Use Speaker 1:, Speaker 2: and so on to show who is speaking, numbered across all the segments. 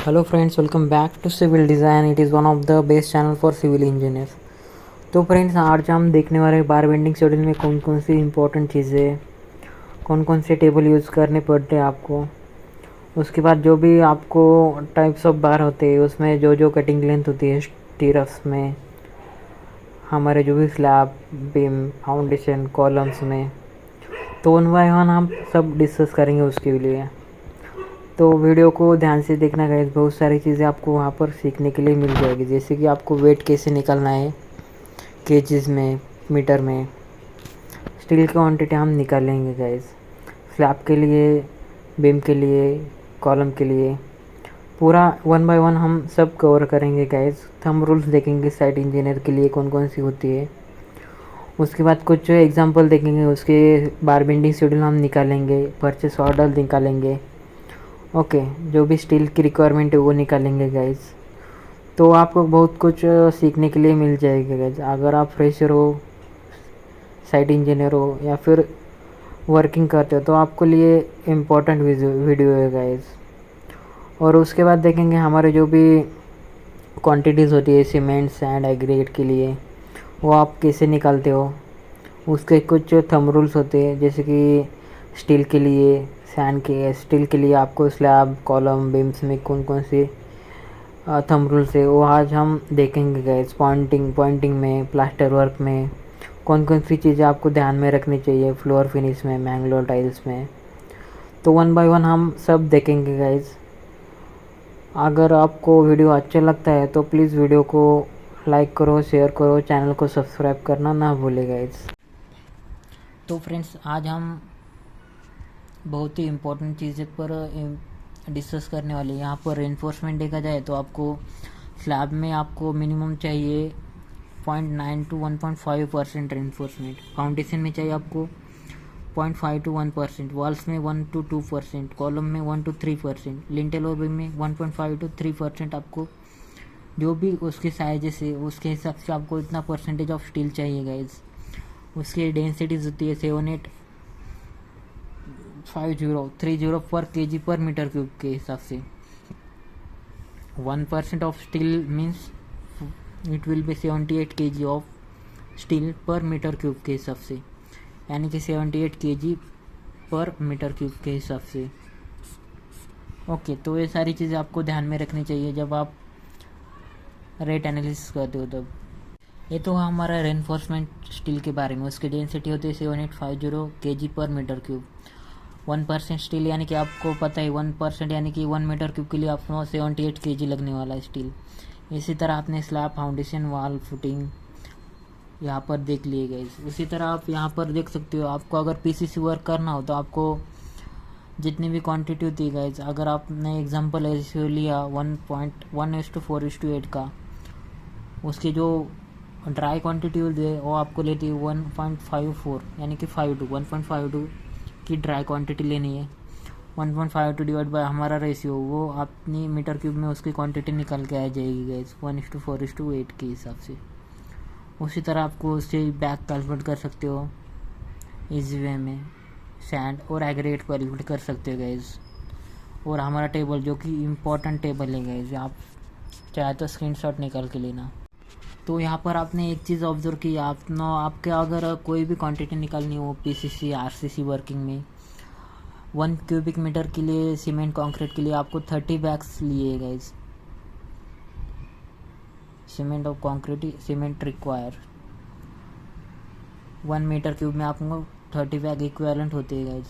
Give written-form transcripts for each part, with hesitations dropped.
Speaker 1: Hello friends, welcome back to civil design. It is one of the best channel for civil engineers. तो friends, आज हम देखने वाले बार bending schedule में कौन कौन सी इंपॉर्टेंट चीज़ें, कौन कौन से टेबल यूज़ करने पड़ते हैं आपको। उसके बाद जो भी आपको टाइप्स ऑफ बार होते हैं उसमें जो जो कटिंग लेंथ होती है स्टीरप्स में, हमारे जो भी स्लैब, बीम, फाउंडेशन, कॉलम्स में, तो वन बाय वन हम सब डिस्कस करेंगे उसके लिए। तो वीडियो को ध्यान से देखना गाइस, बहुत सारी चीज़ें आपको वहाँ पर सीखने के लिए मिल जाएगी। जैसे कि आपको वेट कैसे निकालना है, केजीज में, मीटर में, स्टील की क्वांटिटी हम निकालेंगे गाइस, स्लैब के लिए, बीम के लिए, कॉलम के लिए, पूरा वन बाय वन हम सब कवर करेंगे गाइस। थंब रूल्स देखेंगे साइट इंजीनियर के लिए कौन कौन सी होती है। उसके बाद कुछ एग्जांपल देखेंगे, उसके बार बेंडिंग शेड्यूल हम निकालेंगे, परचेस ऑर्डर निकालेंगे। ओके, जो भी स्टील की रिक्वायरमेंट है वो निकालेंगे गाइज। तो आपको बहुत कुछ सीखने के लिए मिल जाएगा गाइज। अगर आप फ्रेशर हो, साइट इंजीनियर हो या फिर वर्किंग करते हो तो आपके लिए इम्पोर्टेंट वीडियो है गाइज। और उसके बाद देखेंगे हमारे जो भी क्वांटिटीज़ होती है सीमेंट, सैंड, एग्रीगेट के लिए, वो आप कैसे निकालते हो। उसके कुछ थंब रूल्स होते हैं, जैसे कि स्टील के लिए आपको स्लैब, कॉलम, बीम्स में कौन कौन से थंब रूल्स है वो आज हम देखेंगे गाइस। पॉइंटिंग में, प्लास्टर वर्क में कौन कौन सी चीज़ें आपको ध्यान में रखनी चाहिए, फ्लोर फिनिश में, मैंगलोर टाइल्स में। तो वन बाय वन हम सब देखेंगे गाइस। अगर आपको वीडियो अच्छा लगता है तो प्लीज़ वीडियो को लाइक करो, शेयर करो, चैनल को सब्सक्राइब करना ना भूलें गाइस। तो फ्रेंड्स, आज हम बहुत ही इम्पोर्टेंट चीज़ें पर डिस्कस करने वाले। यहाँ पर रेनफोर्समेंट देखा जाए तो आपको स्लैब में आपको मिनिमम चाहिए 0.9 to 1.5% रेनफोर्समेंट, फाउंडेशन में चाहिए आपको 0.5 to 1%, वॉल्स में 1 to 2%, कॉलम में 1 to 3%, लिंटेल और बीम में 1.5 to 3%। आपको जो भी उसके साइजेस है उसके हिसाब से आपको इतना परसेंटेज ऑफ स्टील चाहिए गाइज। उसकी डेंसिटीज होती है 785030 पर केजी पर मीटर क्यूब के हिसाब से। 1% of steel means it will be 78 kg of steel पर मीटर क्यूब के हिसाब से, यानी कि 78 kg पर मीटर क्यूब के हिसाब से। ओके, तो ये सारी चीज़ें आपको ध्यान में रखनी चाहिए जब आप रेट एनालिसिस करते हो तब। ये तो हमारा रेनफोर्समेंट स्टील के बारे में। उसकी डेंसिटी होती है 7850 kg पर मीटर क्यूब। 1% स्टील, यानी कि आपको पता है 1% यानी कि 1 मीटर क्यूब के लिए आपको 78 kg लगने वाला है स्टील। इसी तरह आपने स्लैब, फाउंडेशन, वॉल, फुटिंग यहाँ पर देख लिए गए। उसी तरह आप यहाँ पर देख सकते हो, आपको अगर पीसीसी वर्क करना हो तो आपको जितनी भी क्वांटिटी होती है गाइज, अगर आपने एग्जांपल ऐसे लिया 1:1:4:8 का, उसकी जो ड्राई क्वांटिटी होती है वो आपको लेती है 1.54, यानी कि 1.52 की ड्राई क्वांटिटी लेनी है। 1.52 डिवाइड बाय हमारा रेशियो, वो अपनी मीटर क्यूब में उसकी क्वांटिटी निकल के आ जाएगी गाइज 1:4:8 के हिसाब से। उसी तरह आपको उससे बैक कैलकुलेट कर सकते हो इजी वे में, सैंड और एग्रीगेट कैलकुलेट कर सकते हो गाइज। और हमारा टेबल जो कि इम्पोर्टेंट टेबल है गाइज, आप चाहे तो स्क्रीनशॉट निकाल के लेना। तो यहाँ पर आपने एक चीज़ ऑब्जर्व की, आपके अगर कोई भी क्वांटिटी निकालनी हो पीसीसी, आरसीसी वर्किंग में, 1 क्यूबिक मीटर के लिए सीमेंट कंक्रीट के लिए आपको 30 बैग्स लिए गाइज। सीमेंट और concrete, cement require 1 metre cube में आपको 30 बैग इक्विवेलेंट होते हैं गाइज।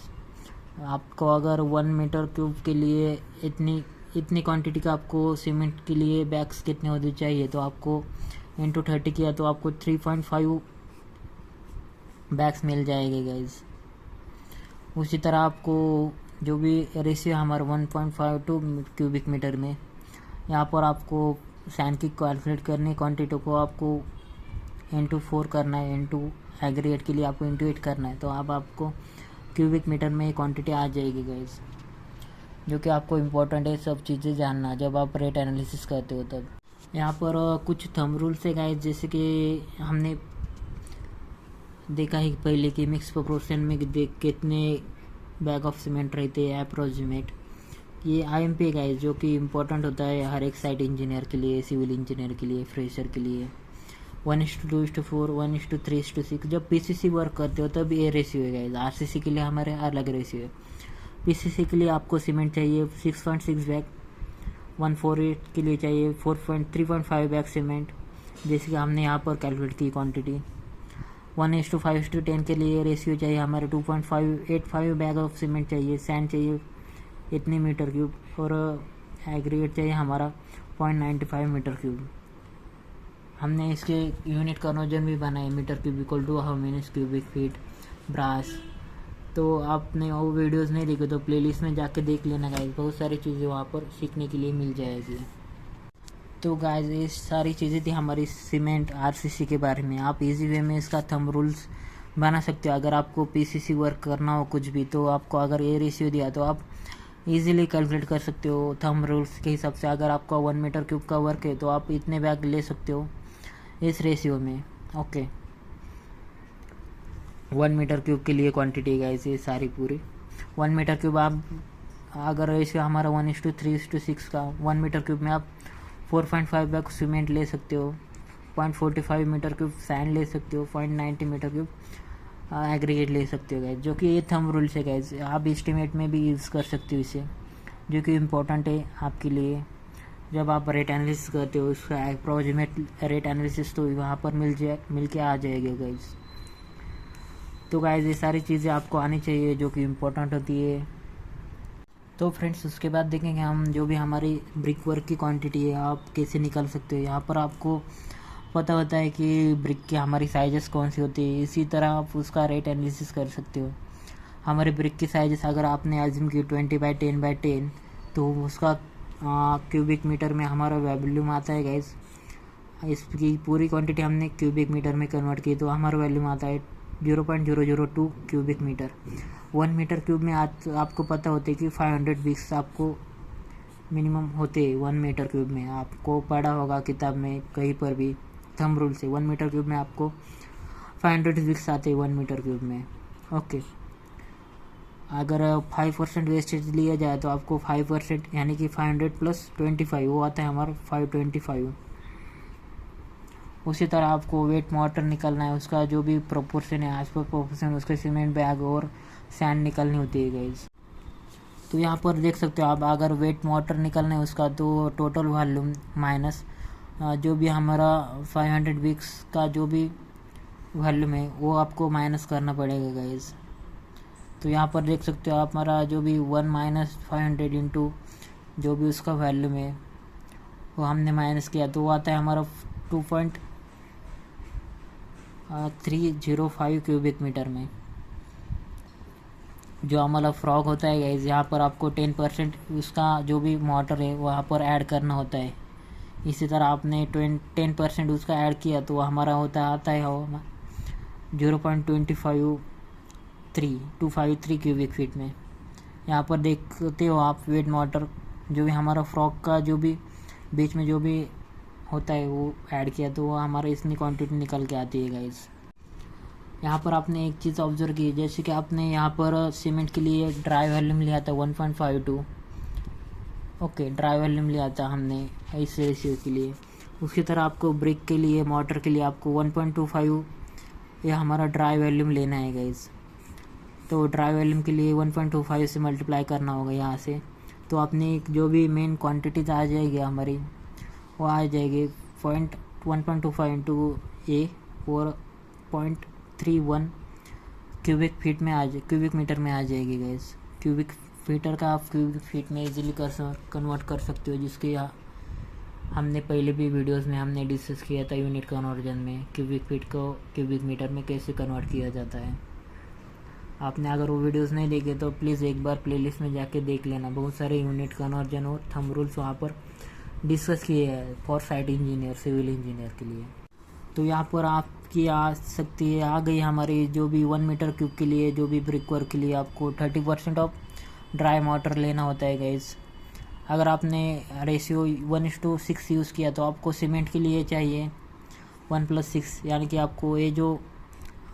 Speaker 1: आपको अगर 1 मीटर क्यूब के लिए इतनी क्वांटिटी का आपको सीमेंट के लिए बैग्स कितने होने चाहिए, तो आपको इंटू 30 किया तो आपको 3.5 बैग्स मिल जाएंगे गाइज। उसी तरह आपको जो भी रेशियो हमारा 1.52 क्यूबिक मीटर में, यहाँ पर आपको सैंड की कैलकुलेट करनी, क्वांटिटी को आपको इंटू 4 करना है, इंटू एग्रीगेट के लिए आपको इंटू 8 करना है, तो अब आपको क्यूबिक मीटर में ये क्वांटिटी आ जाएगी गाइज। जो कि आपको इम्पोर्टेंट है सब चीज़ें जानना जब आप रेट एनालिसिस करते हो तब। यहाँ पर कुछ थंब रूल्स है गाइज, जैसे कि हमने देखा ही पहले कि मिक्स प्रोपोर्शन में कितने बैग ऑफ सीमेंट रहते हैं अप्रोक्सीमेट, ये IMP गाइस जो कि इम्पोर्टेंट होता है हर एक साइट इंजीनियर के लिए, सिविल इंजीनियर के लिए, फ्रेशर के लिए। 1:2:4, 1:3:6। जब PCC वर्क करते हो तब ये रेशियो है गाइस। RCC के लिए हमारे अलग रेशियो है। PCC के लिए आपको सीमेंट चाहिए 6.6 बैग, 148 के लिए चाहिए 3.5 बैग सीमेंट, जैसे कि हमने यहाँ पर कैलकुलेट की क्वांटिटी। 1:5:10 के लिए रेशियो चाहिए हमारे 2.585 बैग ऑफ सीमेंट चाहिए। सैंड चाहिए इतने मीटर क्यूब, और एग्रीगेट चाहिए हमारा 0.95 मीटर क्यूब। हमने इसके यूनिट कन्वर्जन भी बनाए, metre cube equal to how many cubic feet brass. तो आपने वो वीडियोस नहीं देखे तो प्लेलिस्ट में जाके देख लेना गाइस, बहुत सारी चीज़ें वहाँ पर सीखने के लिए मिल जाएगी। तो गाइस ये सारी चीज़ें थी हमारी सीमेंट RCC के बारे में। आप इजी वे में इसका थंब रूल्स बना सकते हो। अगर आपको PCC वर्क करना हो कुछ भी, तो आपको अगर ये रेशियो दिया तो आप इजीली कैलकुलेट कर सकते हो थंब रूल्स के हिसाब से। अगर आपका 1 मीटर क्यूब का वर्क है तो आप इतने बैग ले सकते हो इस रेशियो में। ओके, 1 मीटर क्यूब के लिए क्वांटिटी गाइस ये सारी पूरी 1 मीटर क्यूब। आप अगर रेशियो हमारा 1:3:6 का, 1 मीटर क्यूब में आप 4.5 बैग सीमेंट ले सकते हो, 0.45 मीटर क्यूब सैंड ले सकते हो, 0.90 मीटर क्यूब एग्रीगेट ले सकते हो गाइस, जो कि ये थंब रूल है गाइस। आप एस्टिमेट में भी यूज़ कर सकते हो इसे, जो कि इम्पोर्टेंट है आपके लिए जब आप रेट एनालिसिस करते हो। उसका अप्रोक्सीमेट रेट एनालिसिस तो वहाँ पर मिल के आ जाएगा गाइस। तो गाइस ये सारी चीज़ें आपको आनी चाहिए जो कि इम्पोर्टेंट होती है। तो फ्रेंड्स उसके बाद देखेंगे हम जो भी हमारी ब्रिक वर्क की क्वांटिटी है आप कैसे निकाल सकते हो। यहाँ पर आपको पता होता है कि ब्रिक की हमारी साइजेस कौन सी होती है, इसी तरह आप उसका रेट एनालिसिस कर सकते हो। हमारे ब्रिक की साइजेस अगर आपने एज्यूम की 20x10x10, तो उसका क्यूबिक मीटर में हमारा वैल्यूम आता है गाइस। इसकी पूरी क्वांटिटी हमने क्यूबिक मीटर में कन्वर्ट की तो हमारा वैल्यूम आता है 0.002 क्यूबिक मीटर। 1 मीटर क्यूब में आपको पता होता है कि 500 विक्स आपको मिनिमम होते हैं 1 मीटर क्यूब में। आपको पढ़ा होगा किताब में कहीं पर भी थंब रूल से 1 मीटर क्यूब में आपको 500 विक्स आते हैं 1 मीटर क्यूब में। ओके, अगर 5% वेस्टेज लिया जाए तो आपको 5% यानी कि 500 + 25 वो आता है हमारा 525। उसी तरह आपको वेट मोटर निकलना है, उसका जो भी प्रोपोर्शन है एज पर प्रोपोर्शन उसके सीमेंट बैग और सैंड निकलनी होती है गाइस। तो यहाँ पर देख सकते हो आप, अगर वेट मोटर निकलना है उसका तो टोटल वॉल्यूम माइनस जो भी हमारा 500 विक्स का जो भी वॉल्यूम है वो आपको माइनस करना पड़ेगा गाइस। तो यहाँ पर देख सकते हो आप, हमारा जो भी 1 - 500 इंटू जो भी उसका वैल्यूम है वो हमने माइनस किया तो वो आता है हमारा 2.305 क्यूबिक मीटर में। जो हमारा फ्रॉग होता है गाइस, यहाँ पर आपको 10% उसका जो भी मोटर है वहाँ पर ऐड करना होता है। इसी तरह आपने 10% उसका ऐड किया तो हमारा आता है 0.253 क्यूबिक फीट में। यहाँ पर देखते हो आप वेट मोटर जो भी हमारा फ्रॉग का जो भी बीच में जो भी होता है वो ऐड किया तो वो हमारा इतनी क्वांटिटी निकल के आती है गाइस। यहाँ पर आपने एक चीज़ ऑब्जर्व की, जैसे कि आपने यहाँ पर सीमेंट के लिए ड्राई वॉल्यूम लिया था 1.52। ओके, ड्राई वॉल्यूम लिया था हमने इस रेशियो के लिए। उसी तरह आपको ब्रिक के लिए, मोटर के लिए आपको 1.25 ये हमारा ड्राई वॉल्यूम लेना है गाइस। तो ड्राई वॉल्यूम के लिए 1.25 से मल्टीप्लाई करना होगा यहाँ से। तो अपनी जो भी मेन क्वांटिटीज आ जाएगी हमारी वो आ जाएगी 1.25 इंटू ए और 0.31 क्यूबिक फीट में क्यूबिक मीटर में आ जाएगी गाइस। क्यूबिक फीटर का आप क्यूबिक फीट में इजीली कन्वर्ट कर सकते हो, जिसके हमने पहले भी वीडियोस में हमने डिस्कस किया था यूनिट कन्वर्जन में, क्यूबिक फीट को क्यूबिक मीटर में कैसे कन्वर्ट किया जाता है। आपने अगर वो वीडियोस नहीं देखे तो प्लीज़ एक बार प्लेलिस्ट में जाके देख लेना, बहुत सारे यूनिट कन्वर्जन और थंब रूल्स वहाँ पर डिस्कस किए हैं for site engineer, civil engineer के लिए। तो यहाँ पर आपकी आ सकती है, आ गई हमारी जो भी 1 मीटर क्यूब के लिए जो भी ब्रिक वर्क के लिए आपको 30% ऑफ ड्राई मोटर लेना होता है गाइस। अगर आपने रेशियो 1:6 यूज़ किया तो आपको सीमेंट के लिए चाहिए 1+6, यानी कि आपको ये जो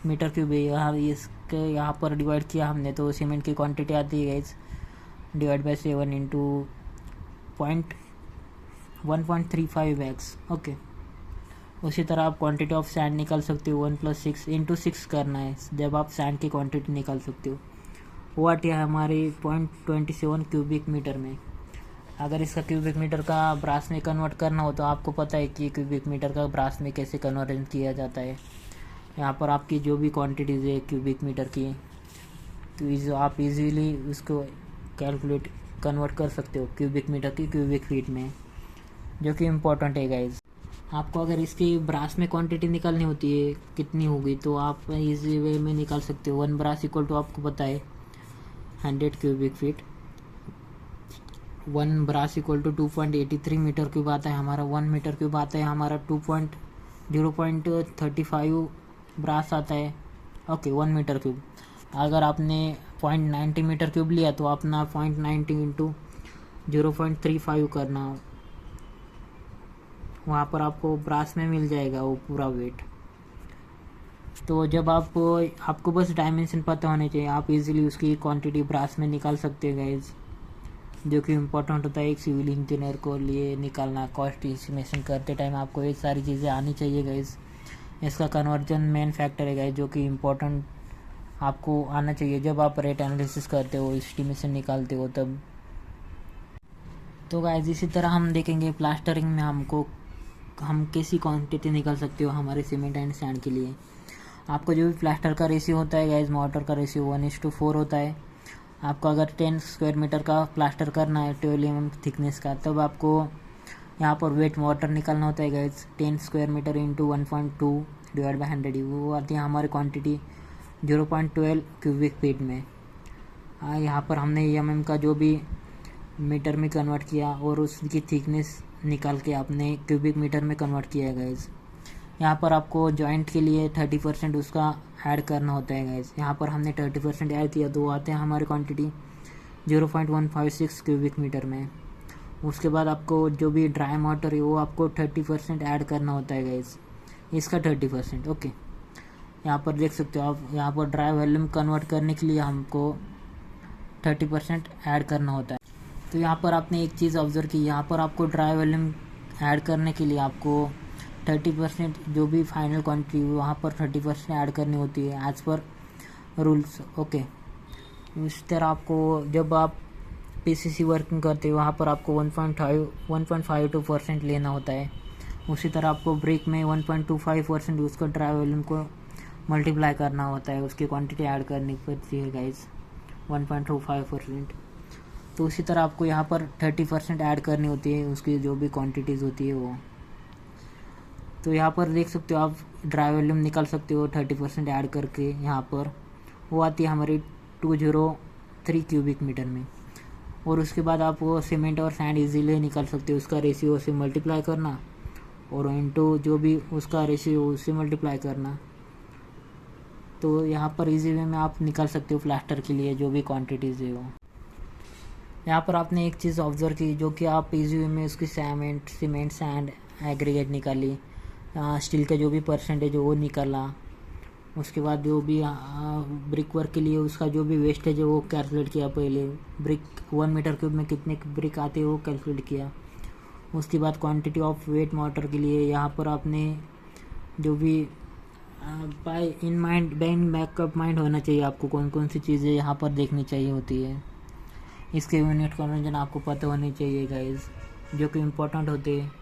Speaker 1: मीटर क्यूब है यहाँ इसके यहाँ पर डिवाइड किया हमने तो सीमेंट की क्वांटिटी आती है guys divide by 7 into 1.35x। Okay, उसी तरह आप क्वांटिटी ऑफ सैंड निकाल सकते हो 1 + 6 इंटू 6 करना है जब आप सैंड की क्वांटिटी निकाल सकते हो। वो आती है हमारी 0.27 क्यूबिक मीटर में। अगर इसका क्यूबिक मीटर का ब्रास में कन्वर्ट करना हो तो आपको पता है कि क्यूबिक मीटर का ब्रास में कैसे कन्वर्जन किया जाता है। यहाँ पर आपकी जो भी क्वांटिटीज़ है क्यूबिक मीटर की, तो आप इजीली उसको कैलकुलेट कन्वर्ट कर सकते हो क्यूबिक मीटर की क्यूबिक फीट में, जो कि इम्पोर्टेंट है गाइज। आपको अगर इसकी ब्रास में क्वांटिटी निकालनी होती है कितनी होगी तो आप इजी वे में निकाल सकते हो। 1 ब्रास इक्वल टू आपको पता है 100 cubic feet. 1 brass equal to 2.83 metre cube आता है हमारा। 1 मीटर क्यूब आता है हमारा 0.35 ब्रास आता है। Okay, 1 metre cube. अगर आपने 0.90 मीटर क्यूब लिया तो अपना 0.90 इंटू 0.35 करना, वहाँ पर आपको ब्रास में मिल जाएगा वो पूरा वेट। तो जब आपको बस डायमेंशन पता होने चाहिए, आप इजीली उसकी क्वांटिटी ब्रास में निकाल सकते हैं गाइज, जो कि इम्पोर्टेंट होता है एक सिविल इंजीनियर को लिए निकालना। कॉस्ट एस्टिमेशन करते टाइम आपको ये सारी चीज़ें आनी चाहिए गाइज। इसका कन्वर्जन मेन फैक्टर है गाइज, जो कि इम्पोर्टेंट आपको आना चाहिए जब आप रेट एनालिसिस करते हो, एस्टिमेशन निकालते हो तब। तो गाइज इसी तरह हम देखेंगे प्लास्टरिंग में हम कैसी क्वांटिटी निकाल सकते हो हमारे सीमेंट एंड सैंड के लिए। आपको जो भी प्लास्टर का रेशियो होता है गाइज, मोटर का रेशियो 1:4 होता है। आपको अगर 10 स्क्वायर मीटर का प्लास्टर करना है 12 mm थिकनेस का, तब आपको यहाँ पर वेट मोटर निकालना होता है guys. 10 square meter into 1.2 divide by 100, वो आती है हमारी क्वांटिटी 0.12 क्यूबिक फीट में। यहाँ पर हमने mm का जो भी मीटर में कन्वर्ट किया और उसकी थिकनेस निकाल के आपने क्यूबिक मीटर में कन्वर्ट किया है गाइज। यहाँ पर आपको जॉइंट के लिए 30% उसका ऐड करना होता है गाइज। यहाँ पर हमने 30% ऐड किया तो आते हैं हमारी क्वांटिटी 0.156 क्यूबिक मीटर में। उसके बाद आपको जो भी ड्राई मोटर है वो आपको 30% ऐड करना होता है गाइज, इसका 30%। ओके, यहाँ पर देख सकते हो आप, यहाँ पर ड्राई वॉल्यूम कन्वर्ट करने के लिए हमको 30% ऐड करना होता है। तो यहाँ पर आपने एक चीज़ ऑब्जर्व की, यहाँ पर आपको ड्राई वॉल्यूम ऐड करने के लिए आपको 30% जो भी फाइनल क्वांटिटी वहाँ पर 30% ऐड करनी होती है एज पर रूल्स। ओके, इस तरह आपको जब आप पीसीसी वर्किंग करते हो वहाँ पर आपको 1.52% लेना होता है। उसी तरह आपको ब्रिक में 1.25% उसका ड्राई वॉल्यूम को मल्टीप्लाई करना होता है, उसकी क्वांटिटी ऐड करनी पड़ती है गाइज 1.25%। तो उसी तरह आपको यहाँ पर 30% ऐड करनी होती है उसकी जो भी क्वांटिटीज़ होती है वो। तो यहाँ पर देख सकते हो आप ड्राई वॉल्यूम निकाल सकते हो 30% ऐड करके। यहाँ पर वो आती है हमारी 203 क्यूबिक मीटर में। और उसके बाद आप वो सीमेंट और सैंड इजीली निकाल सकते हो, उसका रेशियो से मल्टीप्लाई करना और इनटू जो भी उसका रेशियो उससे मल्टीप्लाई करना। तो यहाँ पर इजी वे में आप निकाल सकते हो प्लास्टर के लिए जो भी क्वांटिटीज़ है वो। यहाँ पर आपने एक चीज़ ऑब्जर्व की, जो कि आप इजी वे में उसकी सीमेंट सैंड एग्रीगेट निकाली, स्टील का जो भी परसेंटेज है वो निकाला। उसके बाद जो भी ब्रिक वर्क के लिए उसका जो भी वेस्टेज है वो कैलकुलेट किया। पहले ब्रिक 1 मीटर क्यूब में कितने ब्रिक आते हैं वो कैलकुलेट किया। उसके बाद क्वांटिटी ऑफ वेट मोटर के लिए यहाँ पर आपने जो भी बैकअप माइंड होना चाहिए आपको, कौन कौन सी चीज़ें यहाँ पर देखनी चाहिए होती है। इसके यूनिट कन्वर्जन आपको पता होनी चाहिए गाइज, जो कि इम्पोर्टेंट होते हैं।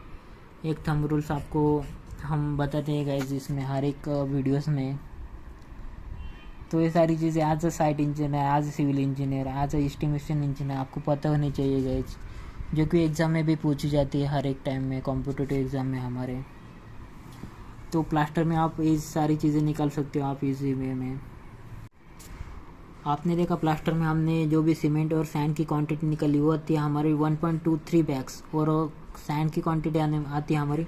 Speaker 1: एक थंब रूल्स आपको हम बताते हैं गाइज इसमें हर एक वीडियोस में। तो ये सारी चीज़ें as a site engineer, as a civil engineer, as a estimation engineer आपको पता होनी चाहिए गाइज, जो कि एग्ज़ाम में भी पूछी जाती है हर एक टाइम में, कॉम्पिटिटिव एग्ज़ाम में हमारे। तो प्लास्टर में आप ये सारी चीज़ें निकाल सकते हो आप इजी वे में। आपने देखा प्लास्टर में हमने जो भी सीमेंट और सैंड की क्वांटिटी निकाली वो आती है हमारी 1.23 बैग्स, और सैंड की क्वांटिटी आती है हमारी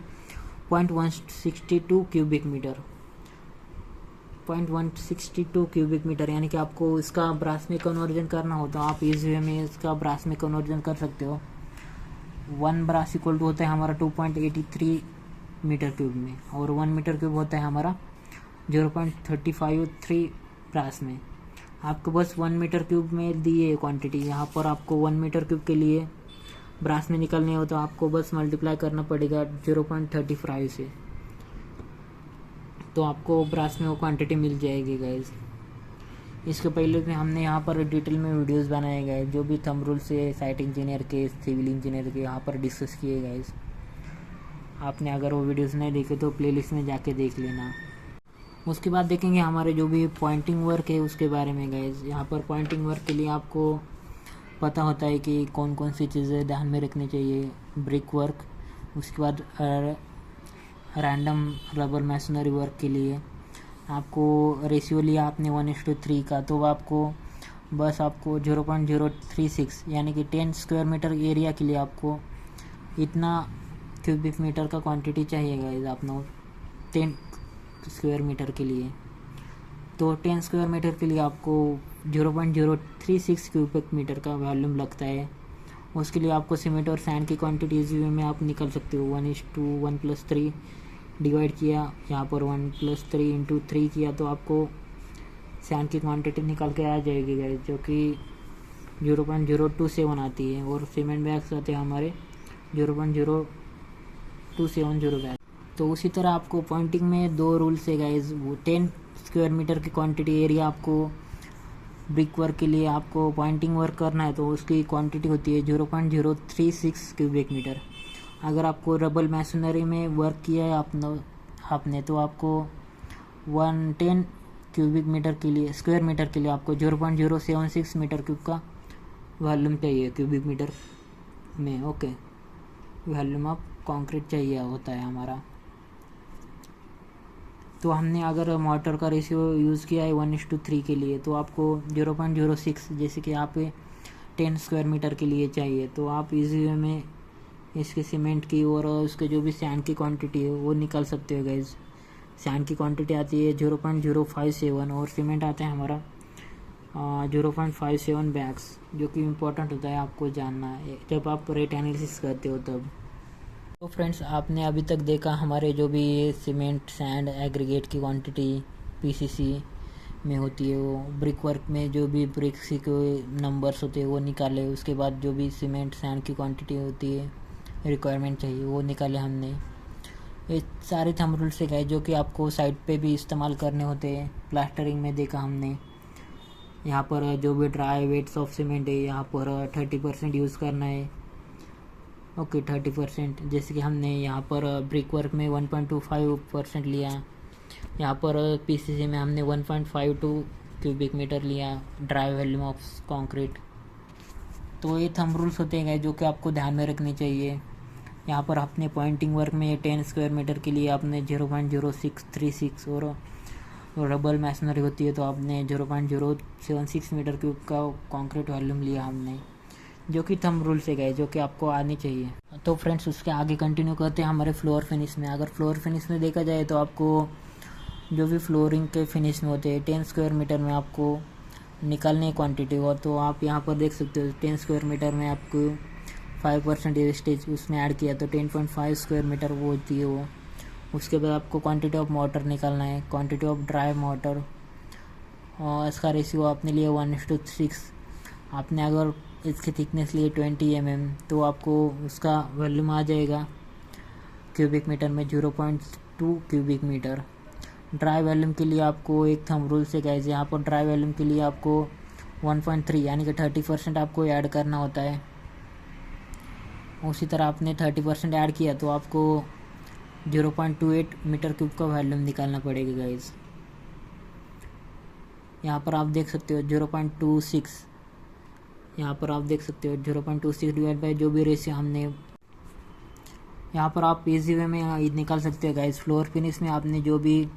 Speaker 1: 0.162 क्यूबिक मीटर। 0.162 क्यूबिक मीटर, यानी कि आपको इसका ब्रास में कन्वर्जन करना हो तो आप इस वे में इसका ब्रास में कन्वर्जन कर सकते हो। 1 ब्रास इक्वल टू होता है हमारा 2.83 मीटर क्यूब में, और 1 मीटर क्यूब होता है हमारा 0.353 ब्रास में। आपको बस 1 मीटर क्यूब में दी है क्वांटिटी। यहाँ पर आपको 1 मीटर क्यूब के लिए ब्रास में निकलने हो तो आपको बस मल्टीप्लाई करना पड़ेगा 0.35 से, तो आपको ब्रास में वो क्वांटिटी मिल जाएगी गाइज। इसके पहले भी हमने यहाँ पर डिटेल में वीडियोस बनाए गए जो भी थंब रूल से साइट इंजीनियर के, सिविल इंजीनियर के यहाँ पर डिस्कस किए गाइज। आपने अगर वो वीडियोस नहीं देखे तो प्लेलिस्ट में जाके देख लेना। उसके बाद देखेंगे हमारे जो भी पॉइंटिंग वर्क है उसके बारे में गाइज। यहाँ पर पॉइंटिंग वर्क के लिए आपको पता होता है कि कौन कौन सी चीज़ें ध्यान में रखनी चाहिए। ब्रिक वर्क, उसके बाद रैंडम रबर मैसनरी वर्क के लिए आपको रेशियो लिया आपने 1:3 का, तो आपको बस आपको 0.036 यानी कि 10 स्क्वायर मीटर एरिया के लिए आपको इतना क्यूबिक मीटर का क्वांटिटी चाहिए गाइज। आपने 10 स्क्वायर मीटर के लिए, तो 10 स्क्वायर मीटर के लिए आपको 0.036 क्यूबिक मीटर का वॉल्यूम लगता है। उसके लिए आपको सीमेंट और सैंड की क्वांटिटी इसी में आप निकल सकते हो। 1:1+3 डिवाइड किया, यहाँ पर 1+3 × 3 किया तो आपको सैंड की क्वांटिटी निकल के आ जाएगी गाइज, जो कि 0.027 आती है। और सीमेंट बैग्स आते हैं हमारे 0.0270 बैग। तो उसी तरह आपको पॉइंटिंग में 2 रूल्स है गाइज। वो 10 स्क्वायर मीटर की क्वांटिटी एरिया आपको ब्रिक वर्क के लिए आपको पॉइंटिंग वर्क करना है तो उसकी क्वांटिटी होती है 0.036 क्यूबिक मीटर। अगर आपको रबल मैसनरी में वर्क किया है आपने तो आपको 110 क्यूबिक मीटर के लिए, स्क्वायर मीटर के लिए आपको 0.076 मीटर क्यूब का वॉल्यूम चाहिए क्यूबिक मीटर में। ओके, वॉल्यूम ऑफ कंक्रीट चाहिए होता है हमारा। तो हमने अगर मोटर का रेशियो यूज़ किया है 1:3 के लिए तो आपको 0.06 जैसे कि आप 10 स्क्वायर मीटर के लिए चाहिए, तो आप इजी वे में इसके सीमेंट की और उसके जो भी सैंड की क्वांटिटी है वो निकाल सकते हो गाइज। सैंड की क्वांटिटी आती है 0.057 और सीमेंट आता है हमारा 0.57 बैग्स, जो कि इम्पोर्टेंट होता है आपको जानना है जब आप रेट एनालिसिस करते हो तब। तो फ्रेंड्स, आपने अभी तक देखा हमारे जो भी सीमेंट, सैंड, एग्रीगेट की क्वांटिटी पीसीसी में होती है, वो ब्रिक वर्क में जो भी ब्रिक्स के नंबर्स होते हैं वो निकाले। उसके बाद जो भी सीमेंट, सैंड की क्वांटिटी होती है, रिक्वायरमेंट चाहिए, वो निकाले हमने। ये सारे थंब रूल से गए जो कि आपको साइट पे भी इस्तेमाल करने होते हैं। प्लास्टरिंग में देखा हमने, यहाँ पर जो भी ड्राई वेट्स ऑफ सीमेंट है यहाँ पर 30% यूज़ करना है। ओके, 30%, जैसे कि हमने यहाँ पर ब्रिक वर्क में 1.25% लिया, यहाँ पर पीसीसी में हमने 1.52 क्यूबिक मीटर लिया ड्राई वॉल्यूम ऑफ कंक्रीट। तो ये थंब रूल्स होते हैं जो कि आपको ध्यान में रखनी चाहिए। यहाँ पर आपने पॉइंटिंग वर्क में 10 स्क्वायर मीटर के लिए आपने 0.0636 और रबल मैसनरी होती है तो आपने 0.076 मीटर क्यूब का कंक्रीट वॉल्यूम लिया हमने, जो कि थंब रूल से गए जो कि आपको आनी चाहिए। तो फ्रेंड्स, उसके आगे कंटिन्यू करते हैं हमारे फ्लोर फिनिश में। अगर फ्लोर फिनिश में देखा जाए तो आपको जो भी फ्लोरिंग के फिनिश में होते हैं 10 स्क्वायर मीटर में आपको निकालने क्वांटिटी हो, तो आप यहाँ पर देख सकते हो 10 स्क्वायर मीटर में आपको 5% वेस्टेज उसमें ऐड किया तो 10.5 स्क्वायर मीटर वो होती है वो। उसके बाद आपको क्वांटिटी ऑफ मोटर निकालना है, क्वांटिटी ऑफ ड्राई मोटर, और इसका रेशियो आपने लिया 1:6। आपने अगर इसकी थिकनेस लिए 20 mm तो आपको उसका वॉल्यूम आ जाएगा क्यूबिक मीटर में 0.2 क्यूबिक मीटर। ड्राई वॉल्यूम के लिए आपको एक थंब रूल से गाइस, यहाँ पर ड्राई वॉल्यूम के लिए आपको 1.3 यानी कि 30% आपको ऐड करना होता है। उसी तरह आपने 30% ऐड किया तो आपको 0.28 मीटर क्यूब का वॉल्यूम निकालना पड़ेगा गाइस। यहाँ पर आप देख सकते हो 0.26, यहाँ पर आप देख सकते हो 0.26 डिवाइड बाई जो भी रेशियो हमने, यहाँ पर आप इजी वे में निकाल सकते हो गाइस। फ्लोर फिनिश में आपने जो भी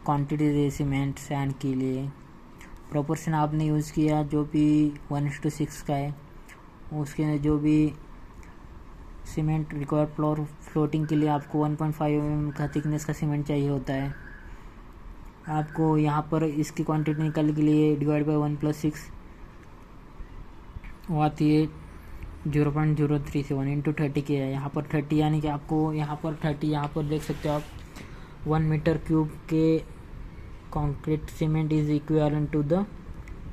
Speaker 1: क्वांटिटी है सीमेंट, सैंड के लिए प्रोपोर्शन आपने यूज़ किया जो भी 1:6 का है, उसके जो भी सीमेंट रिक्वायर्ड फ्लोटिंग के लिए आपको 1.5 mm का थिकनेस का सीमेंट चाहिए होता है। आपको यहाँ पर इसकी क्वांटिटी निकालने के लिए डिवाइड बाई 1+6 वो आती है 0.037 इंटू 30 के है। यहाँ पर 30 यानी कि आपको यहाँ पर 30, यहाँ पर देख सकते हो आप 1 मीटर क्यूब के concrete cement is equivalent to the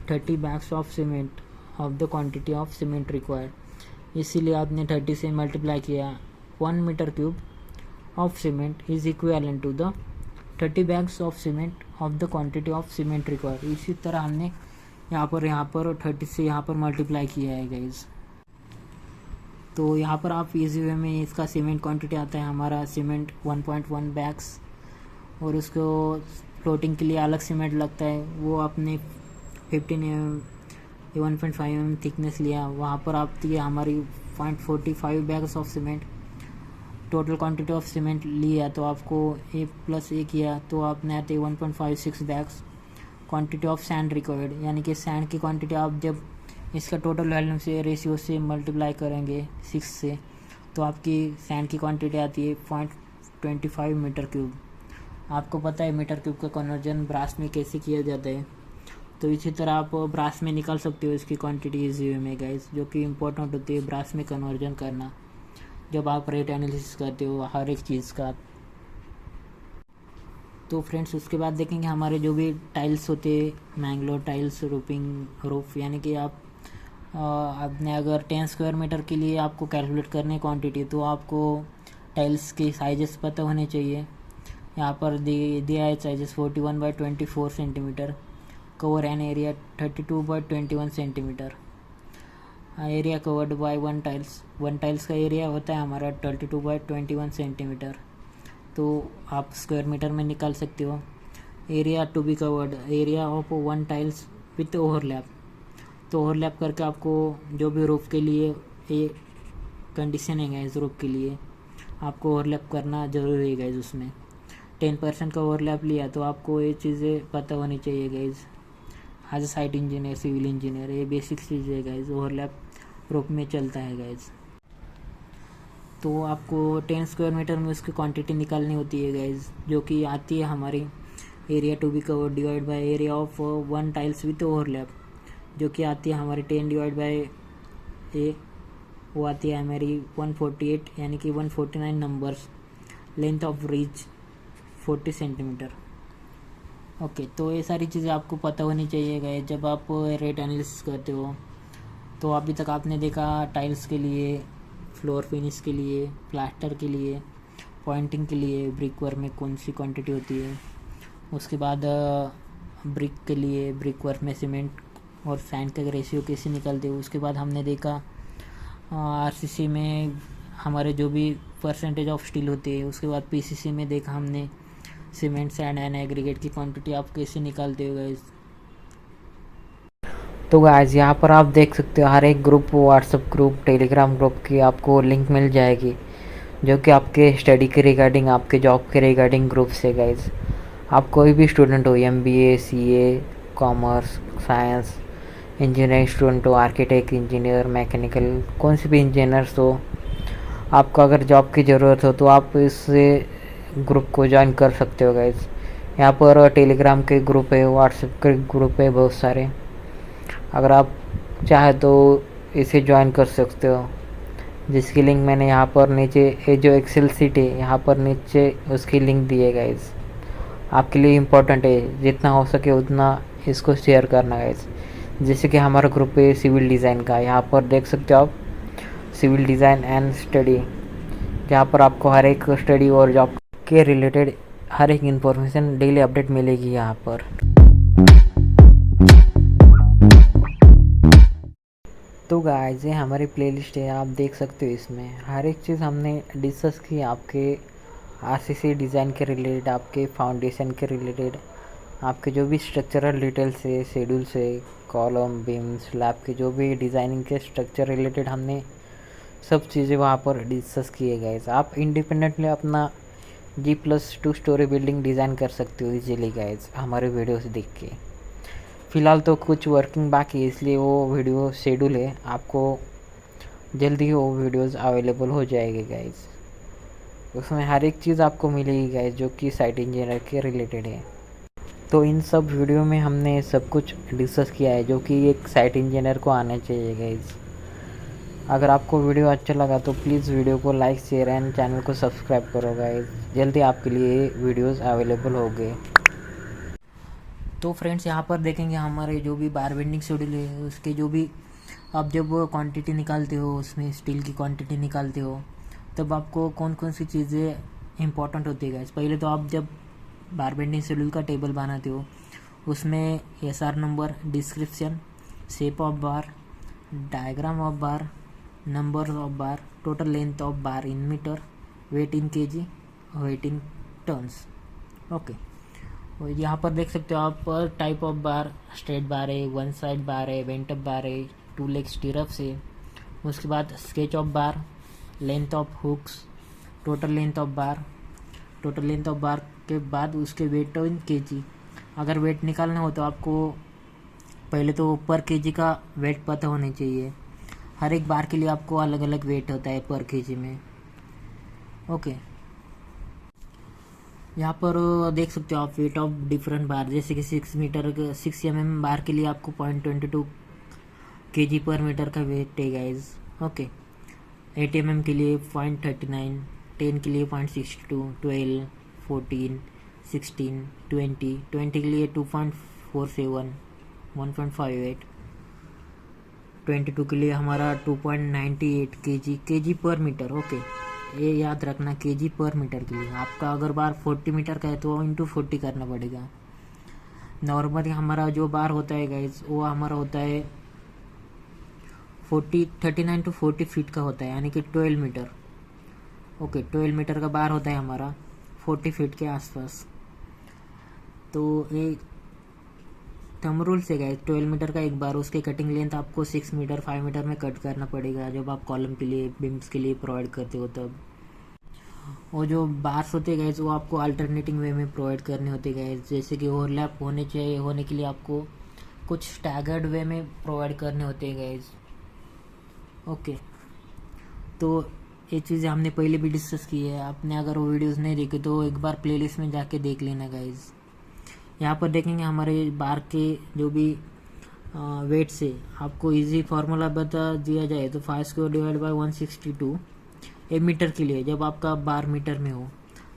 Speaker 1: 30 bags of cement of the quantity of cement required। इसीलिए आपने 30 से मल्टीप्लाई किया। 1 metre cube of cement is equivalent to the 30 bags of cement of the quantity of cement required. इसी तरह हमने यहाँ पर 30 से यहाँ पर मल्टीप्लाई किया है गाइज। तो यहाँ पर आप इजी वे में इसका सीमेंट क्वांटिटी आता है हमारा सीमेंट 1.1 बैग्स, और उसको फ्लोटिंग के लिए अलग सीमेंट लगता है, वो आपने 15 mm 1.5 mm थिकनेस लिया, वहाँ पर आती है हमारी 0.45 bags of cement. Total quantity of cement लिया तो आपको A+A किया तो आपने आते 1.56 bags. Quantity of sand required, यानी कि सैंड की क्वांटिटी आप जब इसका टोटल वॉल्यूम से रेशियो से मल्टीप्लाई करेंगे 6 से, तो आपकी सैंड की क्वांटिटी आती है 0.25 मीटर क्यूब। आपको पता है मीटर क्यूब का कन्वर्जन ब्रास में कैसे किया जाता है, तो इसी तरह आप ब्रास में निकाल सकते हो इसकी क्वांटिटी इजी वे में गाइस, जो कि इम्पोर्टेंट होती है ब्रास में कन्वर्जन करना जब आप रेट एनालिसिस करते हो हर एक चीज़ का। तो फ्रेंड्स उसके बाद देखेंगे हमारे जो भी टाइल्स होते हैं मैंगलोर टाइल्स रूफ, यानी कि आपने अगर 10 स्क्वायर मीटर के लिए आपको कैलकुलेट करने क्वांटिटी, तो आपको टाइल्स के साइजेस पता होने चाहिए। यहाँ पर दिया है sizes 41/24 centimetre, cover an area 32/21 centimetre, area covered by one tiles का एरिया होता है हमारा 32/21 सेंटीमीटर, तो आप स्क्वायर मीटर में निकाल सकते हो। Area to be covered, area of one tiles with overlap, तो ओवरलैप करके आपको जो भी रूफ के लिए ये कंडीशन है गाइस, रूफ के लिए आपको ओवरलैप करना ज़रूरी है गाइस। उसमें 10% का ओवरलैप लिया तो आपको ये चीज़ें पता होनी चाहिए guys. As a site engineer, civil engineer, ये बेसिक चीज़ है गाइस, ओवरलैप रूफ में चलता है गाइस। तो आपको 10 स्क्वायर मीटर में उसकी क्वांटिटी निकालनी होती है गाइस, जो कि आती है हमारी area to be covered divide by area of one tiles with overlap, जो कि आती है हमारी 10 डिवाइड बाय ए, वो आती है हमारी 148, यानी कि 149 numbers. Length of ridge 40 centimetre. Okay, तो ये सारी चीज़ें आपको पता होनी चाहिए गाइस जब आप रेट एनालिसिस करते हो। तो अभी तक आपने देखा टाइल्स के लिए, फ्लोर फिनिश के लिए, प्लास्टर के लिए, पॉइंटिंग के लिए ब्रिक वर्क में कौन सी क्वांटिटी होती है, उसके बाद ब्रिक के लिए ब्रिक वर्क में सीमेंट और सैंड का रेशियो कैसे निकलते हो। उसके बाद हमने देखा आरसीसी में हमारे जो भी परसेंटेज ऑफ स्टील होती है। उसके बाद पीसीसी में देखा हमने सीमेंट, सैंड एंड एग्रीगेट की क्वांटिटी आप कैसे निकालते हो गाइस। तो गाइस यहाँ पर आप देख सकते हो हर एक group, WhatsApp group, Telegram group की आपको लिंक मिल जाएगी, जो कि आपके स्टडी के रिगार्डिंग, आपके जॉब के रिगार्डिंग ग्रुप से गाइस। आप कोई भी स्टूडेंट हो, MBA, CA, commerce, science, engineering student हो, आर्किटेक्ट, इंजीनियर, मैकेनिकल, कौन सी भी इंजीनियर्स हो, आपको अगर जॉब की ज़रूरत हो तो आप इस ग्रुप को ज्वाइन कर सकते हो गाइस। यहाँ पर टेलीग्राम के ग्रुप है, व्हाट्सएप के ग्रुप है बहुत सारे, अगर आप चाहे तो इसे ज्वाइन कर सकते हो, जिसकी लिंक मैंने यहाँ पर नीचे, ये जो एक्सेल सीट है यहाँ पर नीचे उसकी लिंक दी है गाइस। आपके लिए इम्पोर्टेंट है, जितना हो सके उतना इसको शेयर करना गाइस। जैसे कि हमारा ग्रुप है सिविल डिज़ाइन का, यहाँ पर देख सकते हो आप सिविल डिज़ाइन एंड स्टडी, जहाँ पर आपको हर एक स्टडी और जॉब के रिलेटेड हर एक इन्फॉर्मेशन डेली अपडेट मिलेगी यहाँ पर। तो गाइस ये हमारी प्लेलिस्ट है, आप देख सकते हो, इसमें हर एक चीज़ हमने डिस्कस की आपके आरसीसी डिज़ाइन के रिलेटेड, आपके फाउंडेशन के रिलेटेड, आपके जो भी स्ट्रक्चरल डिटेल्स है, शेड्यूल्स है, कॉलम, बीम, स्लैब के जो भी डिज़ाइनिंग के स्ट्रक्चर रिलेटेड हमने सब चीज़ें वहाँ पर डिस्कस किए गाइस। आप इंडिपेंडेंटली अपना G+2 स्टोरी बिल्डिंग डिज़ाइन कर सकते हो इजीली गाइस हमारे वीडियोस देख के। फ़िलहाल तो कुछ वर्किंग बाकी है, इसलिए वो वीडियो शेड्यूल है, आपको जल्दी वो वीडियोस अवेलेबल हो जाएगी गाइस। उसमें हर एक चीज़ आपको मिलेगी गाइस जो कि साइट इंजीनियर के रिलेटेड है। तो इन सब वीडियो में हमने सब कुछ डिस्कस किया है जो कि एक साइट इंजीनियर को आना चाहिए गाइस। अगर आपको वीडियो अच्छा लगा तो प्लीज़ वीडियो को लाइक, शेयर एंड चैनल को सब्सक्राइब करो गाइस। जल्दी आपके लिए वीडियोस अवेलेबल हो गए। तो फ्रेंड्स यहाँ पर देखेंगे हमारे जो भी बार बेंडिंग शेड्यूल है उसके जो भी आप जब क्वांटिटी निकालते हो, उसमें स्टील की क्वांटिटी निकालते हो, तब आपको कौन कौन सी चीज़ें इंपॉर्टेंट होती है गाइस। पहले तो आप जब बार बेंडिंग शेड्यूल का टेबल बनाते हो उसमें SR number, description, shape of bar, diagram of bar, number of bar, total length of bar in meter, weight in KG, weight in tons. Okay, और यहाँ पर देख सकते हो आप type of bar, straight bar है, वन साइड बार है, went up बार है, टू लेग स्टीरअप्स है। उसके बाद sketch of bar, length of hooks, total length of bar, total length of bar के बाद उसके वेट इन केजी। अगर वेट निकालना हो तो आपको पहले तो पर केजी का वेट पता होना चाहिए। हर एक बार के लिए आपको अलग अलग वेट होता है पर केजी में। ओके, यहाँ पर देख सकते हो आप वेट ऑफ डिफरेंट बार, जैसे कि 6 mm बार के लिए आपको 0.22 kg पर मीटर का वेट है गाइज। ओके, 8 mm के लिए 0.39, 10 के लिए 0.62, 12, 14, 16, 20 के लिए 2.47, 1.58, 22 के लिए हमारा 2.98 kg पर मीटर। ओके, ये याद रखना kg पर मीटर के लिए। आपका अगर बार 40 मीटर का है तो इंटू 40 करना पड़ेगा। नॉर्मली हमारा जो बार होता है गाइज वो हमारा होता है 39 to 40 फीट का होता है, यानी कि 12 मीटर। ओके, 12 मीटर का बार होता है हमारा 40 फीट के आसपास। तो ये थंब रूल से गाइस 12 मीटर का एक बार, उसके कटिंग लेंथ आपको 6 मीटर 5 मीटर में कट करना पड़ेगा जब आप कॉलम के लिए, बीम्स के लिए प्रोवाइड करते हो तब। और जो बार्स होते हैं गाइस वो आपको अल्टरनेटिंग वे में प्रोवाइड करने होते हैं गाइस, जैसे कि ओवरलैप होने चाहिए, होने के लिए आपको कुछ स्टैगर्ड वे में प्रोवाइड करने होते हैं गाइस। ओके, तो ये चीज़ें हमने पहले भी डिस्कस की है। आपने अगर वो वीडियोज़ नहीं देखे तो एक बार प्लेलिस्ट में जाके देख लेना गाइस। यहाँ पर देखेंगे हमारे बार के जो भी वेट से आपको इजी फार्मूला बता दिया जाए तो 5² डिवाइड बाय 162 ए मीटर के लिए, जब आपका बार मीटर में हो।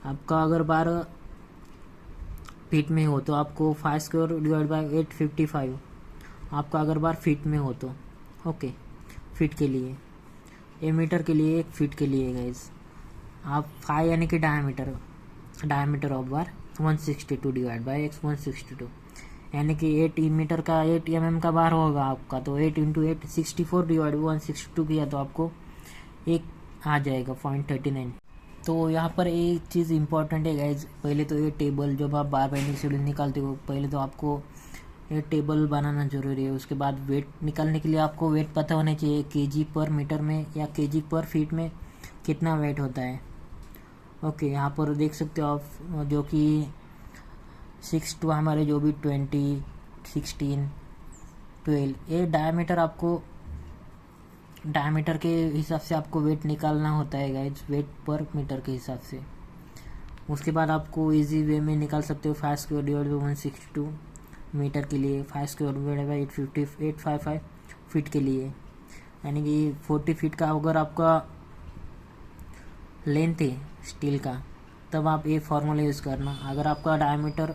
Speaker 1: आपका अगर बार फीट में हो तो आपको 5² डिवाइड बाय 855, आपका अगर बार फीट में हो तो। ओके, फीट के लिए, ए मीटर के लिए 1 फीट के लिए गाइज आप 5 यानी कि diameter of bar 162 divide by 162, यानी कि 8 मीटर का 8 mm का बार होगा आपका, तो 8 × 8 64 डिवाइड 162 किया तो आपको एक आ जाएगा 0.39। तो यहाँ पर एक चीज़ इंपॉर्टेंट है गाइज, पहले तो ये टेबल जब आप बार बेंडिंग शेड्यूल निकालते हो पहले तो आपको ये टेबल बनाना जरूरी है। उसके बाद वेट निकालने के लिए आपको वेट पता होना चाहिए, केजी पर मीटर में या केजी पर फीट में कितना वेट होता है। ओके, यहाँ पर देख सकते हो आप जो कि 6 to हमारे जो भी 20, 16, 12 ये डायमीटर, आपको डायमीटर के हिसाब से आपको वेट निकालना होता है गाइज, वेट पर मीटर के हिसाब से। उसके बाद आपको इजी वे में निकाल सकते हो 5² डिवाइड बाय 162 मीटर के लिए, 5² डिवाइड बाय 855 फीट के लिए, यानी कि 40 फीट का अगर आपका लेंथ है स्टील का तब आप ये फार्मूला यूज़ करना। अगर आपका डायमीटर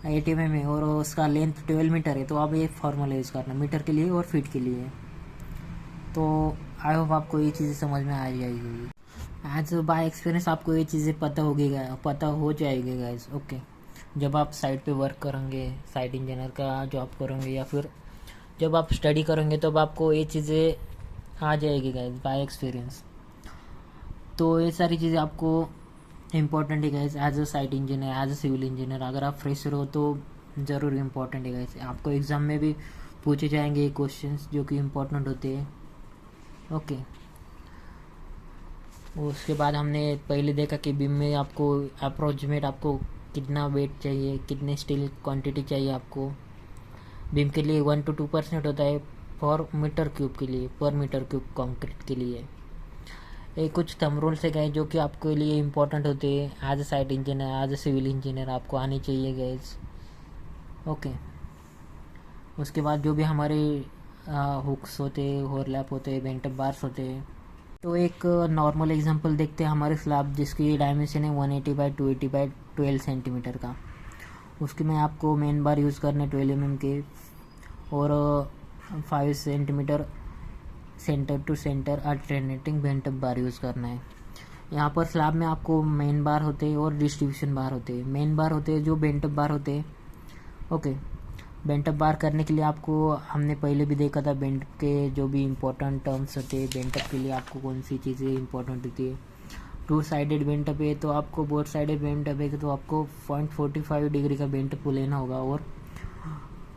Speaker 1: 8 mm है और उसका लेंथ 12 मीटर है तो आप ये फार्मूला यूज़ करना मीटर के लिए और फीट के लिए। तो आई होप आपको ये चीज़ें समझ में आ जाएगी। एज बाय एक्सपीरियंस आपको ये चीज़ें पता हो जाएगी गाइज। ओके, जब आप साइट पे वर्क करेंगे, साइट इंजीनियर का जॉब करेंगे या फिर जब आप स्टडी करेंगे तब आपको ये चीज़ें आ जाएगी गाइज बाय एक्सपीरियंस। तो ये सारी चीज़ें आपको इम्पोर्टेंट है guys as a site engineer, as a civil engineer. अगर आप फ्रेशर हो तो ज़रूर इम्पोर्टेंट है गाइज, आपको एग्ज़ाम में भी पूछे जाएंगे क्वेश्चंस जो कि इम्पोर्टेंट होते हैं। ओके, उसके बाद हमने पहले देखा कि बीम में आपको अप्रोक्सीमेट आपको कितना वेट चाहिए, कितने स्टील क्वांटिटी चाहिए आपको। बीम के लिए 1 to 2% होता है पर मीटर क्यूब के लिए, पर मीटर क्यूब कंक्रीट के लिए। ये कुछ थंब रूल्स है गाइस जो कि आपके लिए इम्पोर्टेंट होते हैं as a site engineer, as a civil engineer, आपको आनी चाहिए गाइस। ओके, उसके बाद जो भी हमारे हुक्स होते हैं, ओवरलैप होते हैं, बेंट अप बार्स होते हैं। तो एक नॉर्मल एग्जांपल देखते हैं हमारे स्लैब जिसकी डायमेंशन है 180 बाय 280 बाय 12 सेंटीमीटर का। उसके में आपको मेन बार यूज़ करने 12 mm के और 5 centimeter center to center alternating bent up bar use करना है। यहाँ पर स्लैब में आपको मेन बार होते हैं और डिस्ट्रीब्यूशन बार होते हैं। मेन बार होते हैं जो बेंट अप बार होते हैं। ओके, बेंट अप बार करने के लिए आपको हमने पहले भी देखा था बेंट के जो भी इम्पोर्टेंट टर्म्स होते हैं। बेंट अप के लिए आपको कौन सी चीज़ें इंपॉर्टेंट होती है। 2 साइडेड बेंट अप है तो आपको बोथ साइडेड बेंट अप है तो आपको 0.45 डिग्री का बेंट अप लेना होगा और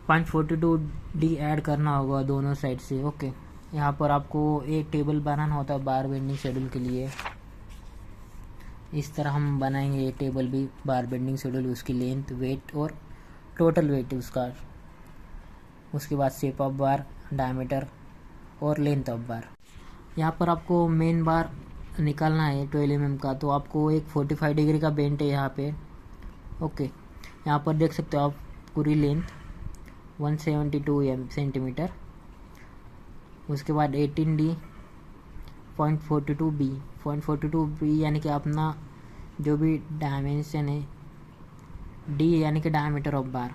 Speaker 1: 0.42D ऐड करना होगा दोनों साइड से। ओके, यहाँ पर आपको एक टेबल बनाना होता है बार बेंडिंग शेड्यूल के लिए। इस तरह हम बनाएंगे ये टेबल भी बार बेंडिंग शेड्यूल, उसकी लेंथ, वेट और टोटल वेट उसका। उसके बाद शेप ऑफ बार, डायमीटर और लेंथ ऑफ बार। यहाँ पर आपको मेन बार निकालना है 12 mm का, तो आपको एक 45 डिग्री का बेंट है यहाँ पे। ओके, यहाँ पर देख सकते हो आप पूरी लेंथ 172 सेंटीमीटर। उसके बाद 18D 0.42B 0.42B यानी कि अपना जो भी डायमेंशन है, D यानी कि डायमीटर ऑफ बार।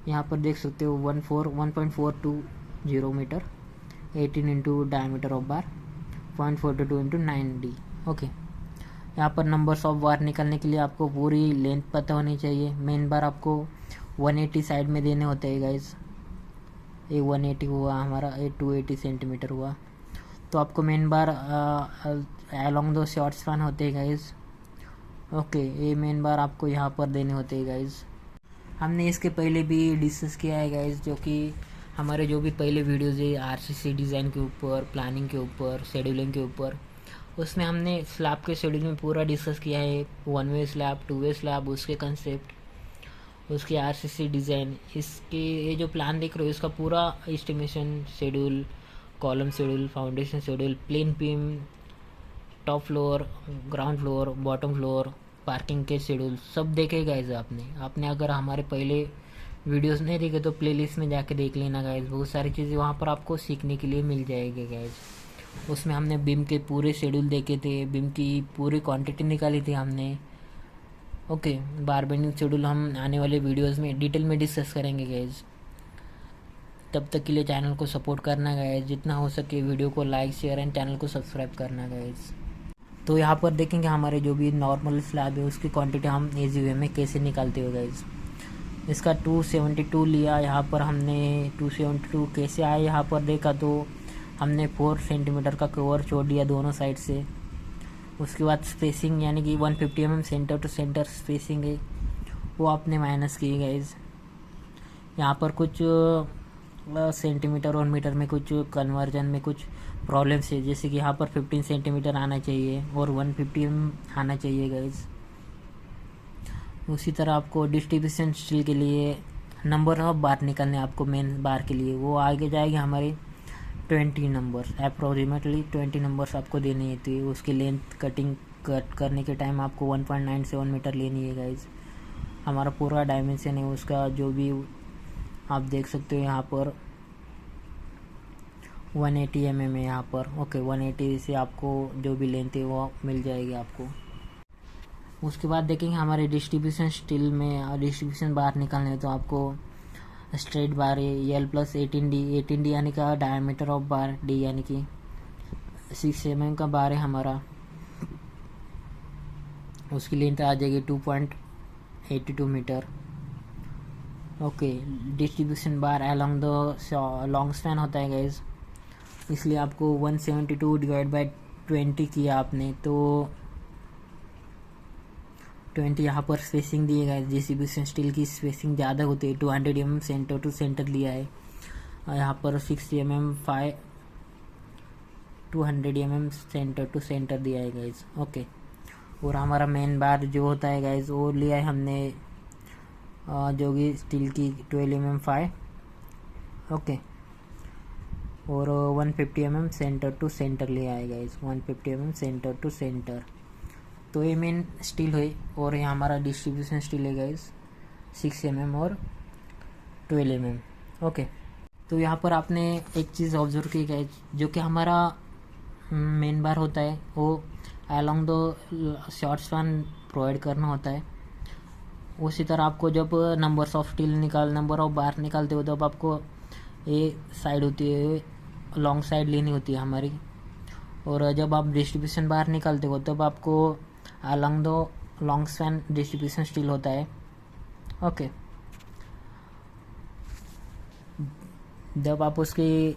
Speaker 1: यहाँ पर देख सकते हो 1.420 meter, 18 into diameter of bar 0.42 into 9D। Okay, यहाँ पर नंबर्स ऑफ बार निकालने के लिए आपको पूरी लेंथ पता होनी चाहिए। मेन बार आपको 180 साइड में देने होते हैं गाइज। ये 180 हुआ हमारा, ये 280 सेंटीमीटर हुआ। तो आपको मेन बार अलोंग दो शॉर्ट स्पैन होते हैं गाइज। ओके, ये मेन बार आपको यहाँ पर देने होते हैं गाइज। हमने इसके पहले भी डिस्कस किया है गाइज, जो कि हमारे जो भी पहले वीडियोज़ है आरसीसी डिज़ाइन के ऊपर, प्लानिंग के ऊपर, शेड्यूलिंग के ऊपर, उसमें हमने स्लैब के शेड्यूल में पूरा डिस्कस किया है। 1 वे स्लैब, 2 वे स्लैब, उसके कंसेप्ट, उसकी आरसीसी डिज़ाइन, इसके ये जो प्लान देख रहे हो इसका पूरा estimation, schedule, column schedule, foundation schedule, plain beam, top floor, ground floor, bottom floor, parking के शेड्यूल सब देखे गाइज आपने अगर हमारे पहले वीडियोस नहीं देखे तो प्लेलिस्ट में जाके देख लेना गाइज। बहुत सारी चीज़ें वहाँ पर आपको सीखने के लिए मिल जाएगी गाइज। उसमें हमने बीम के पूरे शेड्यूल देखे थे, बीम की पूरी क्वांटिटी निकाली थी हमने। ओके, बार बेंडिंग शेड्यूल हम आने वाले वीडियोस में डिटेल में डिस्कस करेंगे गाइज। तब तक के लिए चैनल को सपोर्ट करना गाइज, जितना हो सके वीडियो को लाइक, शेयर एंड चैनल को सब्सक्राइब करना गाइज। तो यहाँ पर देखेंगे हमारे जो भी नॉर्मल स्लैब है उसकी क्वांटिटी हम ईजी वे में कैसे निकालते हो गाइज। इसका 272 लिया, यहाँ पर हमने 272 कैसे आया यहाँ पर देखा तो हमने 4 सेंटीमीटर का कवर छोड़ दिया दोनों साइड से। उसके बाद स्पेसिंग यानी कि 150 mm center to center spacing है वो आपने माइनस की गाइज। यहाँ पर कुछ सेंटीमीटर और मीटर में कुछ कन्वर्जन में कुछ प्रॉब्लम्स है, जैसे कि यहाँ पर 15 सेंटीमीटर आना चाहिए और 150 mm आना चाहिए गाइज। उसी तरह आपको डिस्ट्रीब्यूशन स्टील के लिए नंबर ऑफ बार निकलने आपको मेन बार के लिए, वो आगे जाएगी हमारे 20 नंबर्स, अप्रोक्सीमेटली 20 नंबर्स आपको देनी होती है। उसकी लेंथ कट करने के टाइम आपको 1.97 मीटर लेनी है गाइज। हमारा पूरा डायमेंशन है उसका, जो भी आप देख सकते हो यहाँ पर 180 mm है यहाँ पर। ओके, 180 से आपको जो भी लेंथ है वो मिल जाएगी आपको। उसके बाद देखेंगे हमारे डिस्ट्रीब्यूशन स्टील में डिस्ट्रीब्यूशन बार निकालने तो आपको स्ट्रेट बार है L प्लस 18D यानी का डायमीटर ऑफ बार, D यानी कि 6 mm का बार है हमारा। उसकी लेंथ आ जाएगी 2.82 meter. Okay, distribution bar along the long span होता है गाइज, इसलिए आपको 172 डिवाइड बाई 20 किया आपने तो 20 यहाँ पर स्पेसिंग दी है। डिस्ट्रीब्यूशन स्टील की स्पेसिंग ज़्यादा होती है, 200 mm सेंटर टू सेंटर लिया है। यहाँ पर 60 mm 200 mm center to center दिया है गाइज। ओके, और हमारा मेन बार जो होता है गाइज वो लिया है हमने जो कि स्टील की 12 mm 5। ओके, और 150 mm सेंटर टू सेंटर लिया है guys, 150 mm center to center. तो ये मेन स्टील है और ये हमारा डिस्ट्रीब्यूशन स्टील है गाइज 6 mm और 12 mm। ओके, तो यहाँ पर आपने एक चीज़ ऑब्जर्व की गाइज, जो कि हमारा मेन बार होता है वो along the short span provide करना होता है। उसी तरह आपको जब नंबर ऑफ बार निकालते हो तब आपको ये साइड होती है, लॉन्ग साइड लेनी होती है हमारी। और जब आप डिस्ट्रीब्यूशन बार निकालते हो तब आपको अलॉन्ग दो लॉन्ग स्पैन डिस्ट्रीब्यूशन स्टिल होता है। ओके, जब आप उसके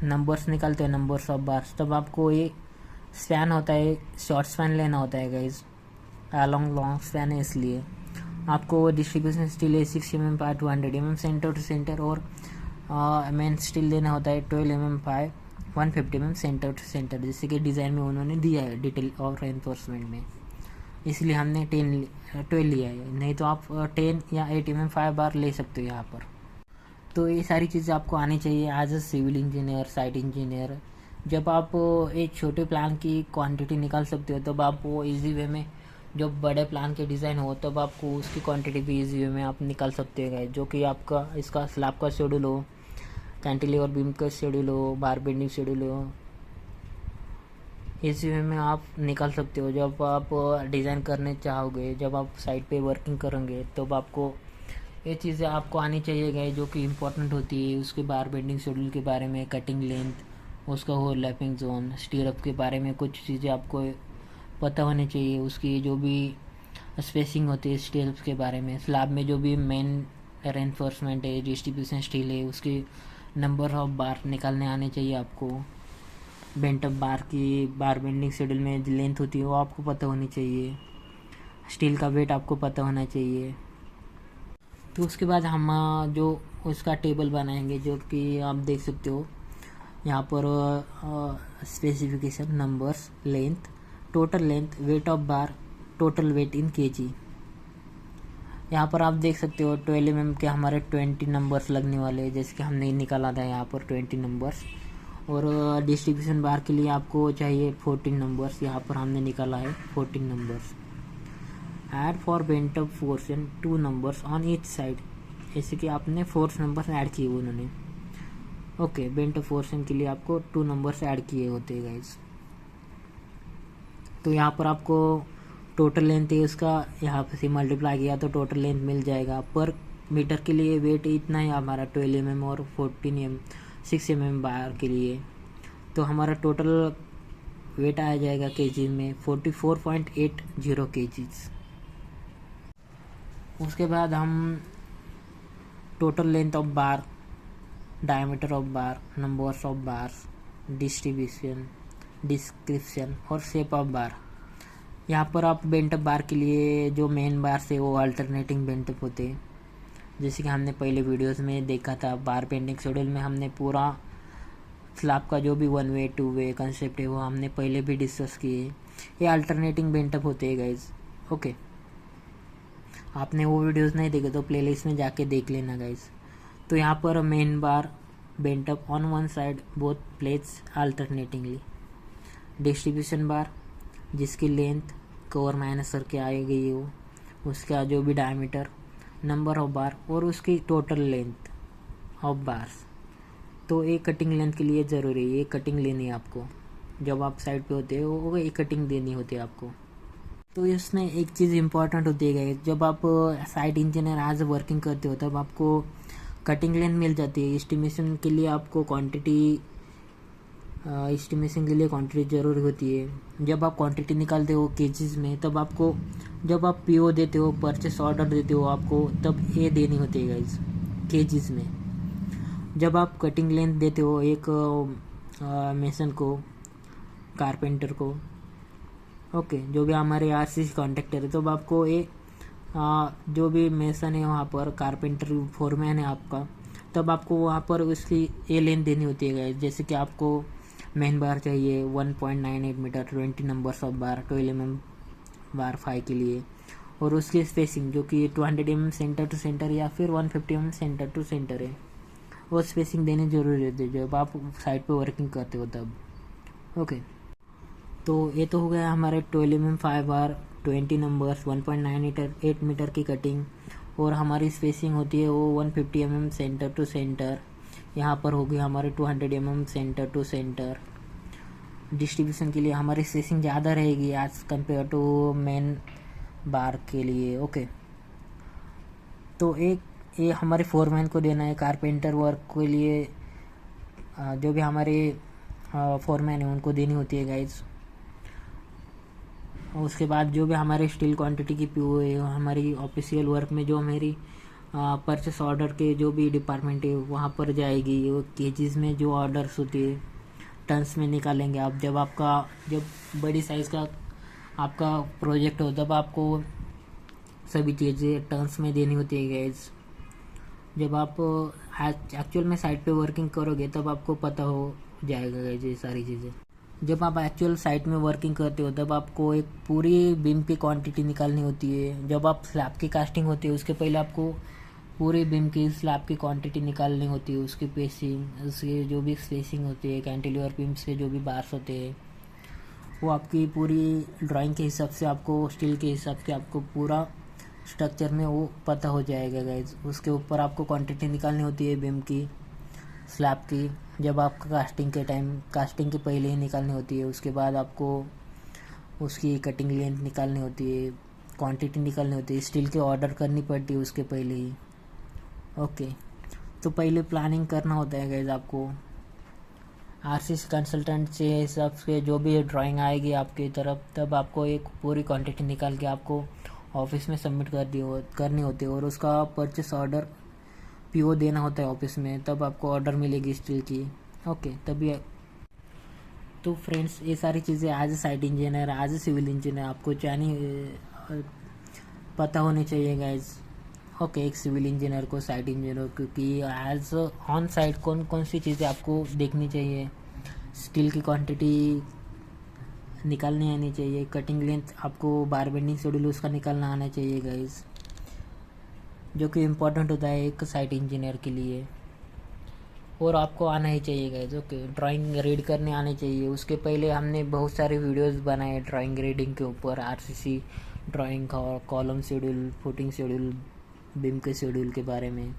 Speaker 1: नंबर्स निकालते हो, नंबर्स ऑफ बार्स, तब आपको ये स्पैन होता है, शॉर्ट स्पैन लेना होता है गाइज। अलॉन्ग लॉन्ग स्पैन है इसलिए आपको डिस्ट्रीब्यूशन स्टिल है 6 mm by 200 mm center to center, और मेन स्टिल लेना होता है 12 mm by 150 mm center to center, जैसे कि डिज़ाइन में उन्होंने दिया है डिटेल और एनफोर्समेंट में, इसलिए हमने 12 लिया है। नहीं तो आप 10 या 8 mm 5 बार ले सकते हो यहाँ पर। तो ये सारी चीज़ें आपको आनी चाहिए as a civil engineer, site engineer. जब आप एक छोटे प्लान की क्वांटिटी निकाल सकते हो तब आप वो ईजी वे में, जब बड़े प्लान के डिज़ाइन हो तब आपको उसकी क्वांटिटी भी ईजी वे में आप निकाल सकते हैं, जो कि आपका इसका स्लैब का शेड्यूल हो, कैंटिलीवर बीम का शेड्यूल हो, बार बेंडिंग शेड्यूल हो, इसी वे में आप निकाल सकते हो। जब आप डिज़ाइन करने चाहोगे, जब आप साइट पे वर्किंग करेंगे तब आपको ये चीज़ें आपको आनी चाहिए गए जो कि इम्पोर्टेंट होती है। उसके बार बेंडिंग शेड्यूल के बारे में, कटिंग लेंथ, उसका ओवरलैपिंग जोन, स्टीयरअप के बारे में कुछ चीज़ें आपको पता होनी चाहिए। उसकी जो भी स्पेसिंग होती है स्टीयरअप के बारे में, स्लैब में जो भी मेन रेनफोर्समेंट है, डिस्ट्रीब्यूशन स्टील है, उसकी नंबर ऑफ बार निकालने आने चाहिए आपको। बेंट अप बार की बार बेंडिंग शेड्यूल में लेंथ होती है वो आपको पता होनी चाहिए। स्टील का वेट आपको पता होना चाहिए। तो उसके बाद हम जो उसका टेबल बनाएंगे, जो कि आप देख सकते हो यहाँ पर specification, numbers, length, total length, weight of bar, total weight in KG. यहाँ पर आप देख सकते हो 12 mm के हमारे 20 नंबर्स लगने वाले हैं, जैसे कि हमने निकाला था यहाँ पर 20 नंबर्स। और डिस्ट्रीब्यूशन बार के लिए आपको चाहिए 14 नंबर्स, यहाँ पर हमने निकाला है 14 numbers. Add for bent up portion 2 numbers on each side, जैसे कि आपने 4 नंबर्स ऐड किए उन्होंने। ओके, बेंट अप पोर्शन के लिए आपको 2 नंबर्स ऐड किए होते हैं गाइस। तो यहाँ पर आपको टोटल लेंथ है उसका, यहाँ से मल्टीप्लाई किया तो टोटल लेंथ मिल जाएगा। पर मीटर के लिए वेट इतना है हमारा 12 mm और 6 mm बार के लिए। तो हमारा टोटल वेट आ जाएगा केजी में 44.80 kgs। उसके बाद हम total length of bar, diameter of bar, numbers of bars, distribution, description और शेप ऑफ बार। यहाँ पर आप बेंटअप बार के लिए जो मेन बार से वो अल्टरनेटिंग बेंटअप होते हैं, जैसे कि हमने पहले वीडियोस में देखा था। बार बेंडिंग शेड्यूल में हमने पूरा स्लैब का जो भी 1 वे 2 वे कंसेप्ट है वो हमने पहले भी डिस्कस किए। ये अल्टरनेटिंग बेंटअप होते हैं गाइज। ओके, आपने वो वीडियोस नहीं देखे तो प्लेलिस्ट में जाके देख लेना गाइज। तो यहाँ पर main bar bent up on one side both plates alternatingly. Distribution bar जिसकी लेंथ कवर माइनस करके आई गई हो, उसका जो भी डायमीटर, नंबर ऑफ बार और उसकी टोटल लेंथ ऑफ बार्स। तो एक कटिंग लेंथ के लिए ज़रूरी है, ये कटिंग लेनी है आपको। जब आप साइड पे होते हो वो एक कटिंग देनी होती है आपको। तो इसमें एक चीज़ इम्पॉर्टेंट होती है, जब आप साइट इंजीनियर एज वर्किंग करते हो तब आपको कटिंग लेंथ मिल जाती है। एस्टिमेशन के लिए आपको एस्टिमेशन के लिए क्वांटिटी ज़रूरी होती है। जब आप क्वांटिटी निकालते हो केजीज में, तब आपको जब आप पीओ देते हो, परचेस ऑर्डर देते हो आपको, तब ये देनी होती है गाइज केजीज में। जब आप कटिंग लेंथ देते हो एक मेसन को, कारपेंटर को, ओके, जो भी हमारे आरसीसी कॉन्ट्रैक्टर है, तो आपको ये जो भी मेसन है वहाँ पर, कारपेंटर फोरमैन है आपका, तब आपको वहाँ पर उसकी ये लेंथ देनी होती है गाइज। जैसे कि आपको मेन बार चाहिए 1.98 meter, 20 numbers of bar, 12 mm bar 5 के लिए, और उसकी स्पेसिंग जो कि 200 mm सेंटर टू सेंटर या फिर 150 mm सेंटर टू सेंटर है, वो स्पेसिंग देनी जरूरी रहती है जब आप साइड पे वर्किंग करते हो तब। ओके, तो ये तो हो गया हमारे 12 mm 5 बार, 20 नंबर्स, 1.98 मीटर की कटिंग, और हमारी स्पेसिंग होती है वो 150 mm सेंटर टू सेंटर। यहाँ पर होगी हमारे 200 mm center to center. Distribution के लिए हमारी स्पेसिंग ज़्यादा रहेगी as compare to main bar के लिए। ओके, तो एक ये हमारे फोरमैन को देना है कारपेंटर वर्क के लिए। जो भी हमारे फोरमैन है उनको देनी होती है गाइज। उसके बाद जो भी हमारे स्टील क्वांटिटी की पीओ है हमारी ऑफिशियल वर्क में जो मेरी परचेस ऑर्डर के जो भी डिपार्टमेंट है वहाँ पर जाएगी। वो केजीज में जो ऑर्डर्स होती है टन्स में निकालेंगे आप। जब बड़ी साइज़ का आपका प्रोजेक्ट हो तब आपको सभी चीज़ें टन्स में देनी होती है गैस। जब आप एक्चुअल में साइट पे वर्किंग करोगे तब आपको पता हो जाएगा गैस ये सारी चीज़ें। जब आप एक्चुअल साइट में वर्किंग करते हो तब आपको एक पूरी बीम की क्वांटिटी निकालनी होती है। जब आप स्लैब की कास्टिंग होती है उसके पहले आपको पूरी बीम की स्लैब की क्वांटिटी निकालनी होती है, उसकी पेसिंग, उसकी जो भी स्पेसिंग होती है, कैंटिलीवर बीम से जो भी बार्स होते हैं वो आपकी पूरी ड्राइंग के हिसाब से आपको स्टील के हिसाब से आपको पूरा स्ट्रक्चर में वो पता हो जाएगा गाइज। उसके ऊपर आपको क्वांटिटी निकालनी होती है बीम की, स्लैब की। जब आपका कास्टिंग के पहले ही निकालनी होती है। उसके बाद आपको उसकी कटिंग लेंथ निकालनी होती है, क्वांटिटी निकालनी होती है, स्टील के ऑर्डर करनी पड़ती है उसके पहले ही। ओके, तो पहले प्लानिंग करना होता है गाइज आपको। आरसीसी कंसल्टेंट से हिसाब से जो भी ड्राइंग आएगी आपकी तरफ तब आपको एक पूरी क्वांटिटी निकाल के आपको ऑफिस में सबमिट करनी होती है। और उसका परचेस ऑर्डर पीओ देना होता है ऑफिस में, तब आपको ऑर्डर मिलेगी स्टील की। ओके, तभी। तो फ्रेंड्स ये सारी चीज़ें as a site engineer, as a civil engineer आपको पता होनी चाहिए गाइज। ओके, एक सिविल इंजीनियर को साइट इंजीनियर क्योंकि एज ऑन साइट कौन कौन सी चीज़ें आपको देखनी चाहिए। स्टील की क्वांटिटी निकालनी आनी चाहिए, कटिंग लेंथ आपको बार बेंडिंग शेड्यूल उसका निकालना आना चाहिए गाइज, जो कि इम्पोर्टेंट होता है एक साइट इंजीनियर के लिए। और आपको आना ही चाहिए गाइज। ओके, ड्राइंग रीड करने आने चाहिए। उसके पहले हमने बहुत सारे वीडियोस बनाए ड्राइंग रीडिंग के ऊपर, आरसीसी ड्राइंग का, column schedule, footing schedule, beam के शेड्यूल के बारे में,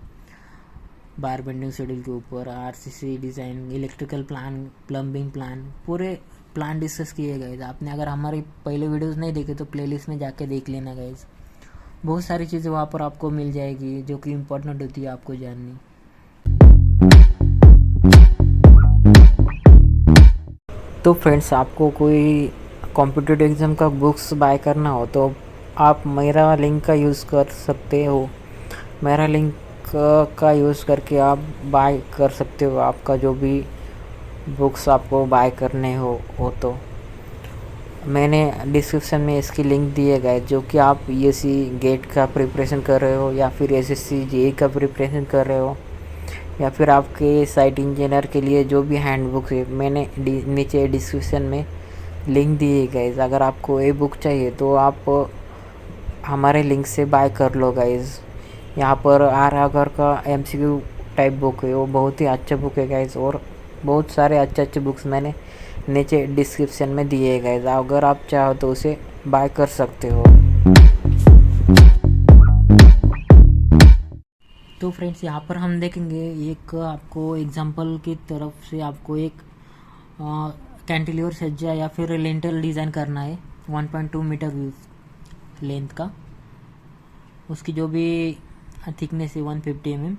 Speaker 1: बार बेंडिंग शेड्यूल के ऊपर, RCC design, electrical plan, plumbing plan, पूरे प्लान डिस्कस किए गए। आपने अगर हमारे पहले वीडियोस नहीं देखे तो प्लेलिस्ट में जाके देख लेना गाइज। बहुत सारी चीज़ें वहाँ पर आपको मिल जाएगी जो कि इम्पोर्टेंट होती है आपको जाननी। तो फ्रेंड्स, आपको कोई कॉम्पिटिटिव एग्ज़ाम का बुक्स बाय करना हो तो आप मेरा लिंक का यूज़ कर सकते हो। मेरा लिंक का यूज़ करके आप बाय कर सकते हो आपका जो भी बुक्स आपको बाय करने हो तो। मैंने डिस्क्रिप्शन में इसकी लिंक दी है गाइस, जो कि आप यूएससी गेट का प्रिपरेशन कर रहे हो या फिर एसएससी जेईई का प्रिपरेशन कर रहे हो या फिर आपके साइट इंजीनियर के लिए जो भी हैंड बुक है, मैंने नीचे डिस्क्रिप्शन में लिंक दी है गाइस। अगर आपको ये बुक चाहिए तो आप हमारे लिंक से बाय कर लो गाइस। यहाँ पर आर आगर का एमसीक्यू टाइप बुक है, वो बहुत ही अच्छा बुक है गाइस। और बहुत सारे अच्छे बुक्स मैंने नीचे डिस्क्रिप्शन में दिए हैं गाइस, अगर आप चाहो तो उसे बाय कर सकते हो। तो फ्रेंड्स, यहाँ पर हम देखेंगे एक आपको एग्जांपल की तरफ से आपको एक कैंटिलीवर सज्जा या फिर लेंटल डिज़ाइन करना है 1.2 मीटर लेंथ का। उसकी जो भी थिकनेस है 150 mm,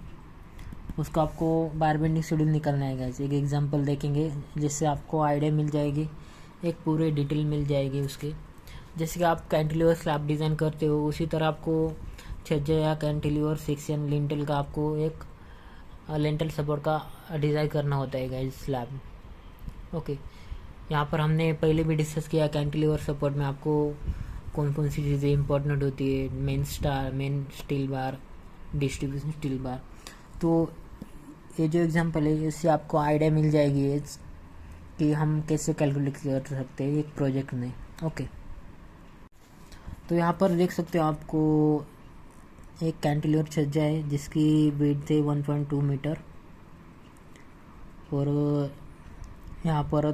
Speaker 1: उसको आपको बार बेंडिंग शेड्यूल निकालना है गाइस। एक एग्जांपल देखेंगे जिससे आपको आइडिया मिल जाएगी, एक पूरे डिटेल मिल जाएगी उसके। जैसे कि आप कैंटिलीवर स्लैब डिज़ाइन करते हो उसी तरह आपको छज्जा या कैंटिलीवर सेक्शन लिंटल का आपको एक लिंटल सपोर्ट का डिज़ाइन करना होता है गाइस स्लैब। ओके, यहाँ पर हमने पहले भी डिस्कस किया कैंटिलीवर सपोर्ट में आपको कौन कौन सी चीज़ें इंपॉर्टेंट होती है। Main steel bar, distribution steel bar. तो ये जो एग्जांपल है इससे आपको आइडिया मिल जाएगी कि हम कैसे कैलकुलेट कर सकते हैं एक प्रोजेक्ट में। ओके, तो यहाँ पर देख सकते हो आपको एक कैंटिलीवर छज्जा है जिसकी विड्थ है 1.2 मीटर। और यहाँ पर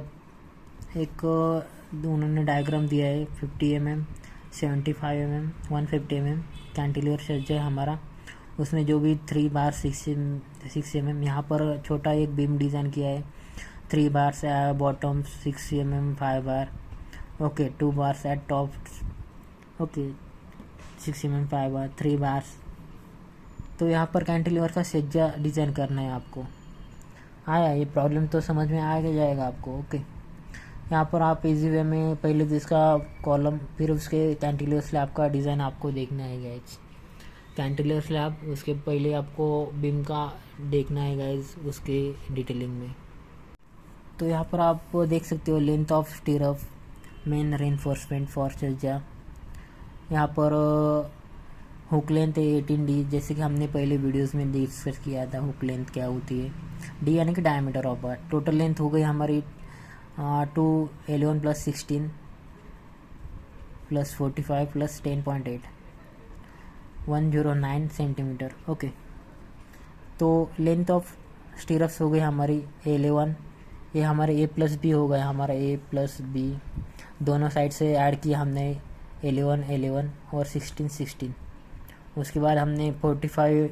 Speaker 1: एक उन्होंने डायग्राम दिया है 50 mm, 75 mm, 150 mm कैंटिलीवर छज्जा है हमारा। उसमें जो भी 3 बार 6 mm, यहाँ पर छोटा एक बीम डिज़ाइन किया है 3 बार से बॉटम 6 mm 5 बार। ओके, 2 बार एट टॉप। ओके, 6 mm 5 बार, 3 बार तो यहाँ पर कैंटिलीवर का सज्जा डिज़ाइन करना है आपको। आया ये प्रॉब्लम तो समझ में आ जाएगा आपको। ओके, यहाँ पर आप इजी वे में पहले तो इसका कॉलम फिर उसके कैंटिलीवर स्लैब का डिज़ाइन आपको देखना है गाइज। कैंटिलीवर स्लैब उसके पहले आपको बीम का देखना है गाइज उसके डिटेलिंग में। तो यहाँ पर आप देख सकते हो length of स्टीरअप main reinforcement for सज्जा। यहाँ पर हुक लेंथ है 18D, जैसे कि हमने पहले वीडियोस में डिस्कस किया था हुक लेंथ क्या होती है। डी यानी कि diameter of bar. Total length हो गई हमारी 211 + 16 + 45 + 10.8 109 सेंटीमीटर। ओके, तो लेंथ ऑफ स्टीरअप्स हो गई हमारी 11। ये हमारे A+B हो गया, हमारा A+B दोनों साइड से ऐड किया हमने 11 और 16। उसके बाद हमने 45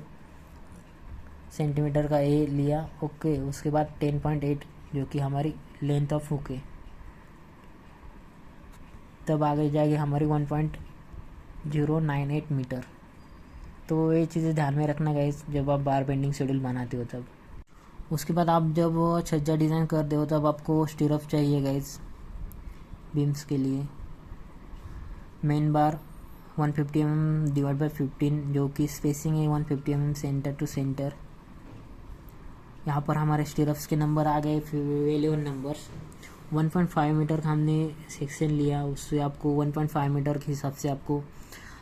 Speaker 1: सेंटीमीटर का ए लिया। ओके, उसके बाद 10.8 जो कि हमारी लेंथ ऑफ हुक है। तब आगे जाएगी हमारी 1.098 मीटर। तो ये चीज़ें ध्यान में रखना गाइस जब आप बार बेंडिंग शेड्यूल बनाते हो तब। उसके बाद आप जब छज्जा डिज़ाइन करते हो तब आपको स्टीरअप चाहिए गाइस बीम्स के लिए। मेन बार 150 mm / 15 जो कि स्पेसिंग है 150 mm सेंटर टू सेंटर। यहाँ पर हमारे स्टीरअप्स के नंबर आ गए 11 नंबर्स। 1.5 मीटर का हमने सेक्शन लिया, उससे आपको 1.5 मीटर के हिसाब से आपको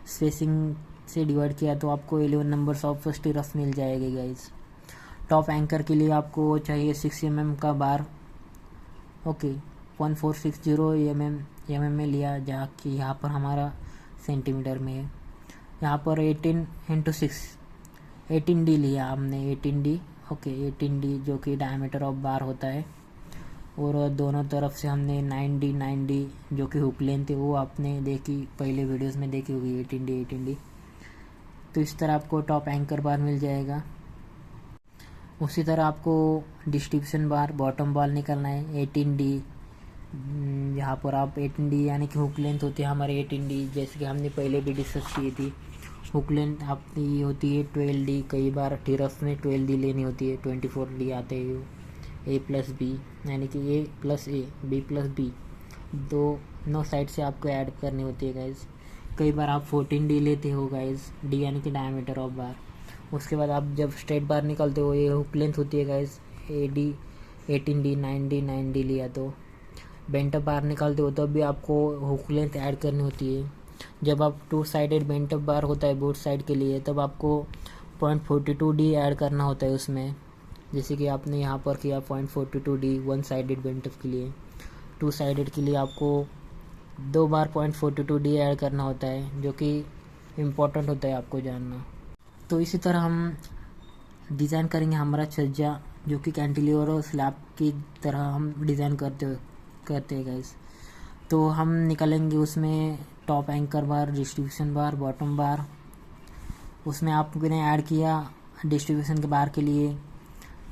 Speaker 1: स्पेसिंग से डिवाइड किया तो आपको 11 नंबर्स ऑफ स्टीरअप्स मिल जाएंगे गाइज। टॉप एंकर के लिए आपको चाहिए 6 mm का बार। ओके, 1460 mm में लिया, जहाँ कि यहाँ पर हमारा सेंटीमीटर में है। यहाँ पर 18D लिया हमने 18D। ओके, 18D जो कि डायमीटर ऑफ बार होता है। और दोनों तरफ से हमने 9D जो कि हुक लेंथ है वो आपने देखी पहले वीडियोस में देखी होगी 18D। तो इस तरह आपको टॉप एंकर बार मिल जाएगा। उसी तरह आपको डिस्ट्रीब्यूशन बार बॉटम बार निकालना है 18D। यहाँ पर आप 18D यानी कि हुक लेंथ होती है हमारे 18D, जैसे कि हमने पहले भी डिस्कस की थी। हुक लेंथ आपकी होती है 12D। कई बार टीरफ में 12D लेनी होती है, 24D आते हैं। A+B यानी कि A+A B+B दोनों साइड से आपको ऐड करनी होती है गाइज। कई बार आप 14D लेते हो गाइज, D यानी कि डायमीटर ऑफ बार। उसके बाद आप जब स्ट्रेट बार निकालते हो ये हुक लेंथ होती है गाइज AD 18D 9D लिया। तो बेंटअप बार निकालते हो तब भी आपको हुक लेंथ ऐड करनी होती है। जब आप 2 साइडेड बेंटअप बार होता है बोथ साइड के लिए तब आपको 0.42D ऐड करना होता है उसमें, जैसे कि आपने यहाँ पर किया 0.42D 1 साइडेड बेंटअप के लिए। 2 साइडेड के लिए आपको 2 बार 0.42D ऐड करना होता है, जो कि इम्पोर्टेंट होता है आपको जानना। तो इसी तरह हम डिज़ाइन करेंगे हमारा छज्जा, जो कि कैंटिलीवर और स्लैब की तरह हम डिज़ाइन करते हैं गाइस। तो हम निकालेंगे उसमें top anchor bar, distribution bar, bottom बार। उसमें आपने ऐड किया डिस्ट्रीब्यूशन के बार के लिए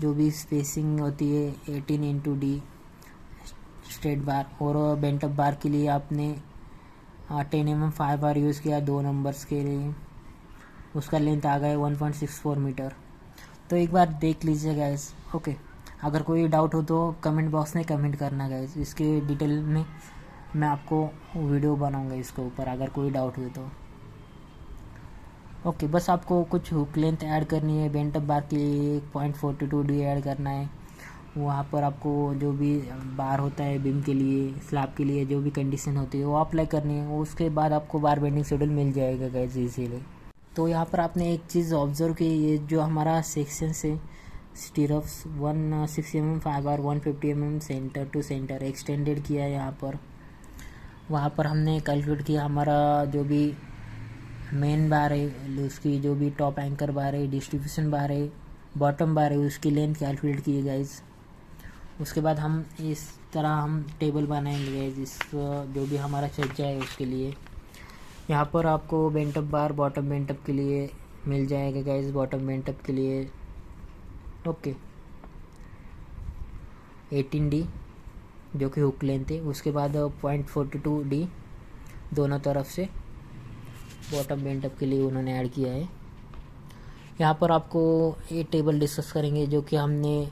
Speaker 1: जो भी स्पेसिंग होती है 18 × D स्ट्रेट बार, और बेंटअप बार के लिए आपने 10 mm 5 बार यूज़ किया 2 नंबर्स के लिए। उसका लेंथ आ गया 1.64 मीटर। तो एक बार देख लीजिए गाइस। ओके, अगर कोई डाउट हो तो कमेंट बॉक्स में कमेंट करना गाइस। इसके डिटेल में मैं आपको वीडियो बनाऊंगा इसके ऊपर, अगर कोई डाउट हो तो। ओके, बस आपको कुछ हुक लेंथ ऐड करनी है बेंटअप बार के लिए 0.42D ऐड करना है। वहाँ पर आपको जो भी बार होता है बीम के लिए, स्लैब के लिए जो भी कंडीशन होती है वो अप्लाई करनी है। उसके बाद आपको बार बेंडिंग शेड्यूल मिल जाएगा गाइस इजीली। तो यहाँ पर आपने एक चीज़ ऑब्जर्व की, ये जो हमारा सेक्शन से stirrups 160 mm 5 bar 150 mm center to center extended किया है। यहाँ पर वहाँ पर हमने कैलकुलेट किया हमारा जो भी मेन बार है, उसकी जो भी टॉप एंकर बार है, डिस्ट्रीब्यूशन बार है, बॉटम बार है, उसकी लेंथ कैलकुलेट की गाइज। उसके बाद हम इस तरह हम टेबल बनाएंगे गाइज, इस जो भी हमारा छज्जा है उसके लिए। यहाँ पर आपको बेंटअप बार बॉटम बेंटअप के लिए मिल जाएगा गाइज, बॉटम बेंटअप के लिए। ओके, 18D जो कि हुक लेंथ है। उसके बाद 0.42D दोनों तरफ से बॉटम बेंटअप के लिए उन्होंने ऐड किया है। यहाँ पर आपको ये टेबल डिस्कस करेंगे जो कि हमने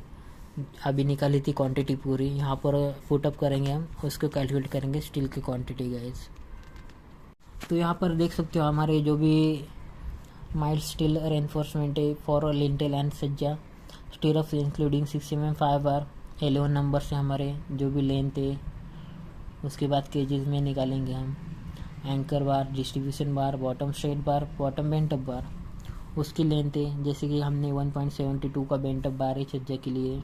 Speaker 1: अभी निकाली थी क्वांटिटी पूरी। यहाँ पर पुटअप करेंगे हम, उसको कैलकुलेट करेंगे स्टील की क्वांटिटी गाइज। तो यहाँ पर देख सकते हो हमारे जो भी माइल्ड स्टील रेनफोर्समेंट है फॉर लिंटेल एंड सज्जा स्टीरअप इंक्लूडिंग 6 mm 5 बार 11 नंबर से हमारे जो भी लेंथ है। उसके बाद केजेस में निकालेंगे हम anchor bar, distribution bar, bottom straight bar, bottom bent up bar, उसकी लेंथ है। जैसे कि हमने 1.72 का बेंट अप बार है छज्जा के लिए,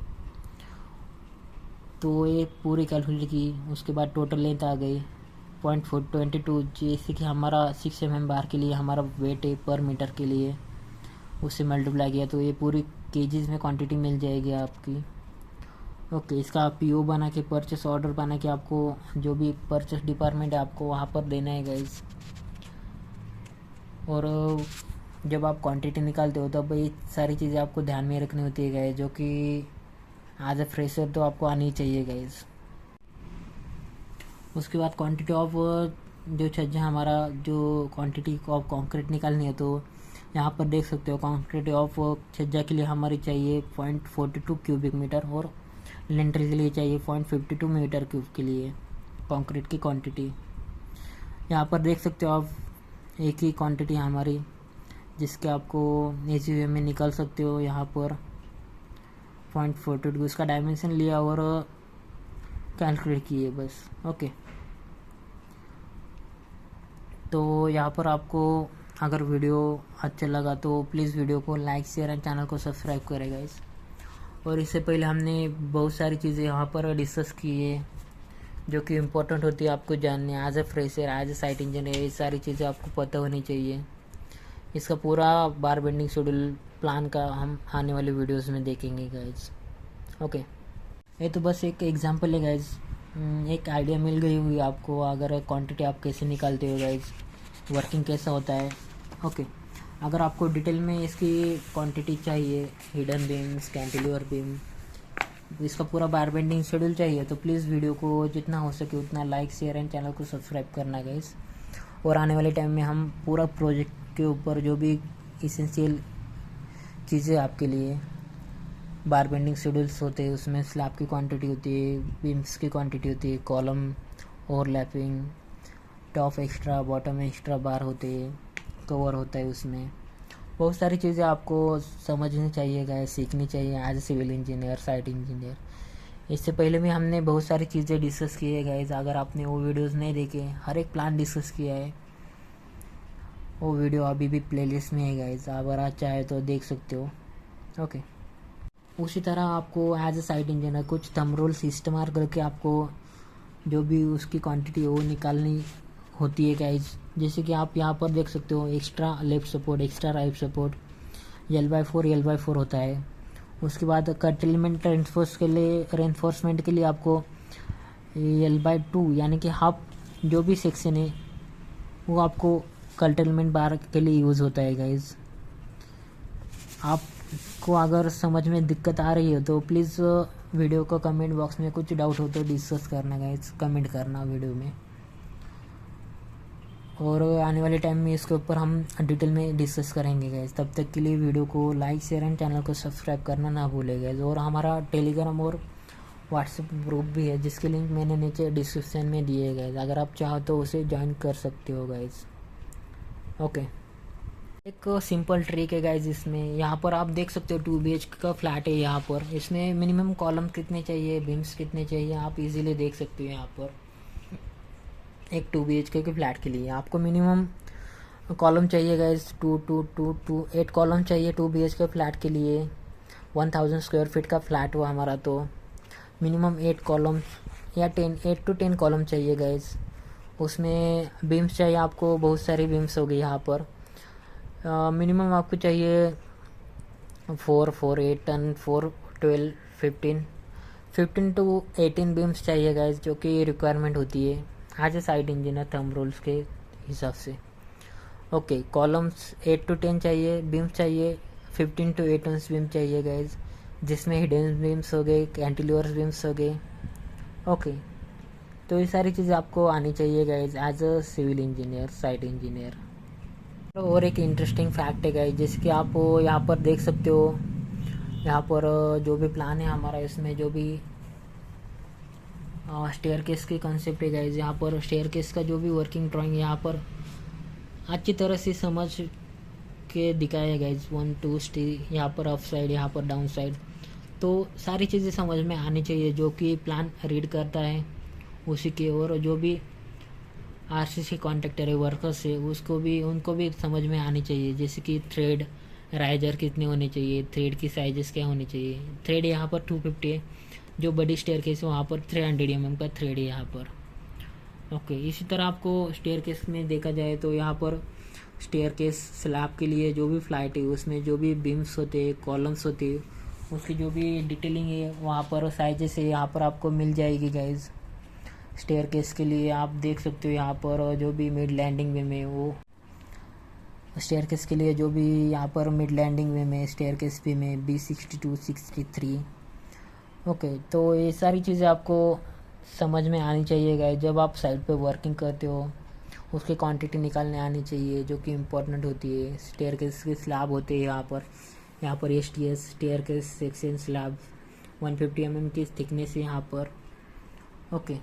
Speaker 1: तो ये पूरी कैलकुलेट की। उसके बाद टोटल लेंथ आ गई 0.422, जैसे कि हमारा 6 mm बार के लिए हमारा वेट है पर मीटर के लिए, उससे मल्टीप्लाई किया तो ये पूरी केजीज में क्वांटिटी मिल जाएगी आपकी। ओके, इसका पीओ बना के, परचेस ऑर्डर बना के आपको जो भी परचेस डिपार्टमेंट है आपको वहाँ पर देना है गाइज। और जब आप क्वांटिटी निकालते हो तब ये सारी चीज़ें आपको ध्यान में रखनी होती है गाइज, जो कि एज ए फ्रेशर तो आपको आनी चाहिए गाइज। उसके बाद क्वांटिटी ऑफ जो छज्जा हमारा जो क्वांटिटी ऑफ कंक्रीट निकालनी है, तो यहाँ पर देख सकते हो क्वांटिटी ऑफ छज्जा के लिए हमारी चाहिए 0.42 क्यूबिक मीटर और लिंटर के लिए चाहिए 0.52 मीटर क्यूब के लिए कंक्रीट की क्वांटिटी। यहाँ पर देख सकते हो आप एक ही क्वांटिटी हमारी, जिसके आपको इजी वे में निकाल सकते हो। यहाँ पर 0.42 उसका डायमेंशन लिया और कैलकुलेट किए बस। ओके, तो यहाँ पर आपको अगर वीडियो अच्छा लगा तो प्लीज़ वीडियो को लाइक शेयर एंड चैनल को सब्सक्राइब करें गाइस। और इससे पहले हमने बहुत सारी चीज़ें यहाँ पर डिस्कस की है जो कि इम्पोर्टेंट होती है आपको जानने, as a fresher as a site engineer ये सारी चीज़ें आपको पता होनी चाहिए। इसका पूरा बार बेंडिंग शेड्यूल प्लान का हम आने वाले वीडियोस में देखेंगे गाइज। ओके, ये तो बस एक एग्जांपल है गाइज, एक आइडिया मिल गई हुई आपको अगर क्वांटिटी आप कैसे निकालते हो गाइज, वर्किंग कैसा होता है। ओके, अगर आपको डिटेल में इसकी क्वांटिटी चाहिए, हिडन बीम्स, कैंटिलीवर बीम, इसका पूरा बार बेंडिंग शेड्यूल चाहिए, तो प्लीज़ वीडियो को जितना हो सके उतना लाइक शेयर एंड चैनल को सब्सक्राइब करना गाइस। और आने वाले टाइम में हम पूरा प्रोजेक्ट के ऊपर जो भी इसेंशियल चीज़ें आपके लिए बार बेंडिंग शेड्यूल्स होते हैं, उसमें स्लैब की क्वांटिटी होती है, बीम्स की क्वांटिटी होती है, column overlapping, top extra bottom extra bar होते हैं, कवर होता है, उसमें बहुत सारी चीज़ें आपको समझनी चाहिए गाइस, सीखनी चाहिए as a civil engineer, site engineer. इससे पहले भी हमने बहुत सारी चीज़ें डिस्कस की है गाइस, अगर आपने वो वीडियोस नहीं देखे, हर एक प्लान डिस्कस किया है, वो वीडियो अभी भी प्लेलिस्ट में है गाइस, अगर आप चाहे तो देख सकते हो। ओके, उसी तरह आपको एज ए साइट इंजीनियर कुछ थंब रूल इस्तेमाल करके आपको जो भी उसकी क्वांटिटी है वो निकालनी होती है गाइज। जैसे कि आप यहाँ पर देख सकते हो extra left support, extra right support, L/4 होता है। उसके बाद कर्टेलमेंट रेनफोर्समेंट के लिए आपको L/2 यानी कि हाफ जो भी सेक्शन है वो आपको कर्टेलमेंट बार के लिए यूज़ होता है गाइज। आपको अगर समझ में दिक्कत आ रही है तो प्लीज़ वीडियो को कमेंट बॉक्स में कुछ डाउट हो तो डिस्कस करना गाइज, कमेंट करना वीडियो में। और आने वाले टाइम में इसके ऊपर हम डिटेल में डिस्कस करेंगे गाइज। तब तक के लिए वीडियो को लाइक शेयर एंड चैनल को सब्सक्राइब करना ना भूलें गाइज। और हमारा टेलीग्राम और व्हाट्सएप ग्रुप भी है जिसके लिंक मैंने नीचे डिस्क्रिप्शन में दिए गाइज, अगर आप चाहो तो उसे ज्वाइन कर सकते हो गाइज। ओके, एक सिंपल ट्रिक है गाइज इसमें, यहाँ पर आप देख सकते हो 2 BHK का फ्लैट है। यहाँ पर इसमें मिनिमम कॉलम कितने चाहिए, बीम्स कितने चाहिए, आप इजीली देख सकते हो। यहाँ पर एक 2 BHK के फ्लैट के लिए आपको मिनिमम कॉलम चाहिए गाइज 8 कॉलम चाहिए 2 BHK फ्लैट के लिए। 1000 स्क्वायर फीट का फ्लैट हुआ हमारा, तो मिनिमम 8 कॉलम या 8 to 10 कॉलम चाहिए गाइज। उसमें बीम्स चाहिए आपको, बहुत सारी बीम्स हो गई यहाँ पर। मिनिमम आपको चाहिए 4, 8 and 4, 12, 15 to 18 बीम्स चाहिए गाइज, जो कि रिक्वायरमेंट होती है as a site engineer thumb rules के हिसाब से। ओके, कॉलम्स 8 to 10 चाहिए, बीम्स चाहिए 15 to 18 बीम चाहिए गाइज, जिसमें हिडन बीम्स हो गए, कैंटिलीवर बीम्स हो गए। ओके, तो ये सारी चीज़ें आपको आनी चाहिए guys as a civil engineer, site engineer. और एक इंटरेस्टिंग फैक्ट है गाइस, जैसे कि आप यहाँ पर देख सकते हो, यहाँ पर जो भी प्लान है हमारा, इसमें जो भी स्टेयर केस के कंसेप्ट है गाइस, यहाँ पर स्टेयर केस का जो भी वर्किंग ड्राइंग यहाँ पर अच्छी तरह से समझ के दिखाया है गाइस। 1 2 स्टे, यहाँ पर अप साइड, यहाँ पर डाउन साइड, तो सारी चीज़ें समझ में आनी चाहिए जो कि प्लान रीड करता है उसी की। और जो भी आरसीसी कॉन्ट्रैक्टर है, वर्कर्स है, उसको भी उनको भी समझ में आनी चाहिए, जैसे कि थ्रेड राइजर कितने होने चाहिए, थ्रेड की साइजेस क्या होनी चाहिए। थ्रेड यहाँ पर 250 है, जो बड़ी स्टेयर केस है वहाँ पर 300 का थ्रेड है यहाँ पर। ओके, इसी तरह आपको स्टेयर केस में देखा जाए तो यहाँ पर स्टेयर केस स्लैब के लिए जो भी फ्लाइट है उसमें जो भी बीम्स होते हैं, कॉलम्स होते हैं, उसकी जो भी डिटेलिंग है वहाँ पर साइजेस है यहाँ पर आपको मिल जाएगी गाइज। स्टेयर केस के लिए आप देख सकते हो यहाँ पर जो भी मिड लैंडिंग वे में, वो स्टेयर केस के लिए जो भी यहाँ पर मिड लैंडिंग वे में स्टेयर केस भी में B62 63। ओके, तो ये सारी चीज़ें आपको समझ में आनी चाहिए गाइस। जब आप साइट पे वर्किंग करते हो उसकी क्वांटिटी निकालने आनी चाहिए जो कि इम्पोर्टेंट होती है। स्टेयर केस के स्लैब होते हैं यहाँ पर STS staircase section slab 150 mm की थिकनेस है यहाँ पर। ओके,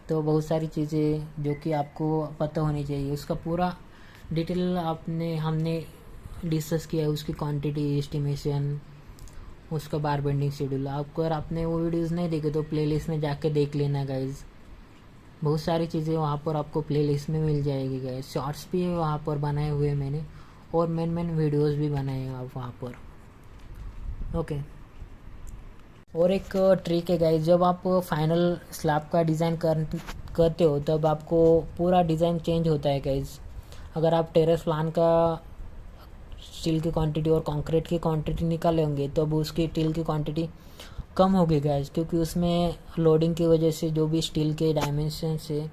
Speaker 1: तो बहुत सारी चीज़ें जो कि आपको पता होनी चाहिए, उसका पूरा डिटेल हमने डिस्कस किया है, उसकी क्वांटिटी एस्टिमेशन, उसका बार बेंडिंग शेड्यूल। आपको अगर आपने वो वीडियोस नहीं देखे तो प्लेलिस्ट में जाके देख लेना गाइज। बहुत सारी चीज़ें वहाँ पर आपको प्लेलिस्ट में मिल जाएगी गाइज। शॉर्ट्स भी वहाँ पर बनाए हुए हैं मैंने, और मेन वीडियोस भी बनाए हैं आप वहाँ पर। ओके, और एक ट्रिक है गाइज, जब आप फाइनल स्लैब का डिज़ाइन करते हो तब आपको पूरा डिज़ाइन चेंज होता है गाइज। अगर आप टेरेस प्लान का स्टील की क्वांटिटी और कंक्रीट की क्वांटिटी निकाले होंगे तो अब उसकी स्टील की क्वांटिटी कम होगी गाइज, क्योंकि उसमें लोडिंग की वजह से जो भी स्टील के डायमेंशन है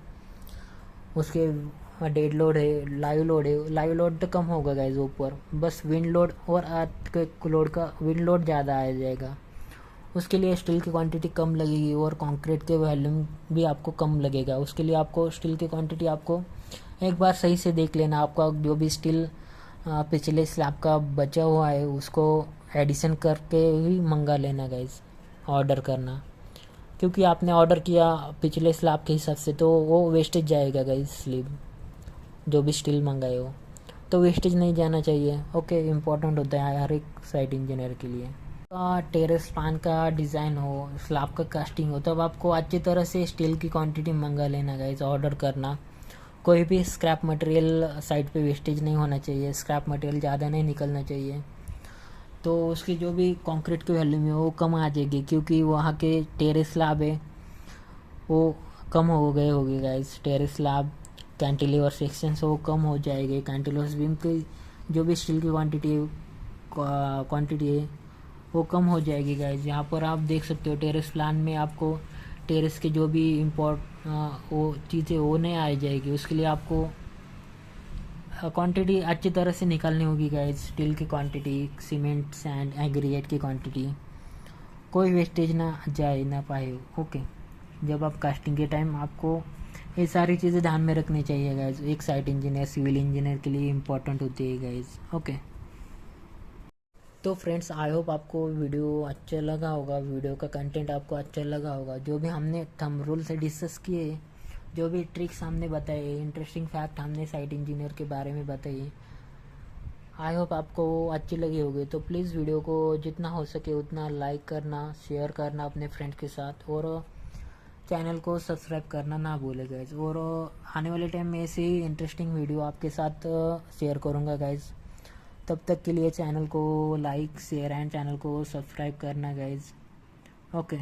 Speaker 1: उसके डेड लोड है, लाइव लोड तो कम होगा गाइज ऊपर, बस विंड लोड और अर्थ के लोड का विंड लोड ज़्यादा आ जाएगा। उसके लिए स्टील की क्वांटिटी कम लगेगी और कंक्रीट के वॉल्यूम भी आपको कम लगेगा। उसके लिए आपको स्टील की क्वांटिटी आपको एक बार सही से देख लेना, आपका जो भी स्टील पिछले स्लैब का बचा हुआ है उसको एडिशन करके ही मंगा लेना गाइज, ऑर्डर करना। क्योंकि आपने ऑर्डर किया पिछले स्लैब के हिसाब से तो वो वेस्टेज जाएगा गाइज, स्लीब जो भी स्टील मंगाए हो, तो वेस्टेज नहीं जाना चाहिए। ओके, इम्पोर्टेंट होता है हर एक साइट इंजीनियर के लिए। टेरेस प्लान का डिज़ाइन हो, स्लैब का कास्टिंग हो, तब आपको अच्छी तरह से स्टील की क्वांटिटी मंगा लेना गाइज, ऑर्डर करना। कोई भी स्क्रैप मटेरियल साइट पे वेस्टेज नहीं होना चाहिए, स्क्रैप मटेरियल ज़्यादा नहीं निकलना चाहिए, तो उसकी जो भी कंक्रीट की वैल्यू है वो कम आ जाएगी, क्योंकि वहाँ के टेरेस स्लैब है वो कम हो गए होंगे guys. Terrace slab cantilever section वो कम हो जाएंगे, कैंटिलीवर बीम की जो भी स्टील की क्वांटिटी है वो कम हो जाएगी गाइज। यहाँ पर आप देख सकते हो टेरेस प्लान में आपको टेरेस के जो भी वो चीज़ें वो नहीं आ जाएगी, उसके लिए आपको क्वांटिटी अच्छी तरह से निकालनी होगी गाइज। स्टील की क्वांटिटी, सीमेंट सैंड एग्रीगेट की क्वांटिटी, कोई वेस्टेज ना जाए ना पाए। ओके, जब आप कास्टिंग के टाइम आपको ये सारी चीज़ें ध्यान में रखनी चाहिए गाइज, एक साइट इंजीनियर सिविल इंजीनियर के लिए इम्पोर्टेंट होती है गाइज। ओके, तो फ्रेंड्स आई होप आपको वीडियो अच्छा लगा होगा, वीडियो का कंटेंट आपको अच्छा लगा होगा। जो भी हमने थंब रूल से डिस्कस किए, जो भी ट्रिक्स हमने बताए, इंटरेस्टिंग फैक्ट हमने साइट इंजीनियर के बारे में बताइए, आई होप आपको अच्छी लगी होगी। तो प्लीज़ वीडियो को जितना हो सके उतना लाइक करना, शेयर करना अपने फ्रेंड के साथ, और चैनल को सब्सक्राइब करना ना भूले गाइज। और आने वाले टाइम में ऐसे ही इंटरेस्टिंग वीडियो आपके साथ शेयर करूँगा गाइज। तब तक के लिए चैनल को लाइक शेयर एंड चैनल को सब्सक्राइब करना गाइज। ओके।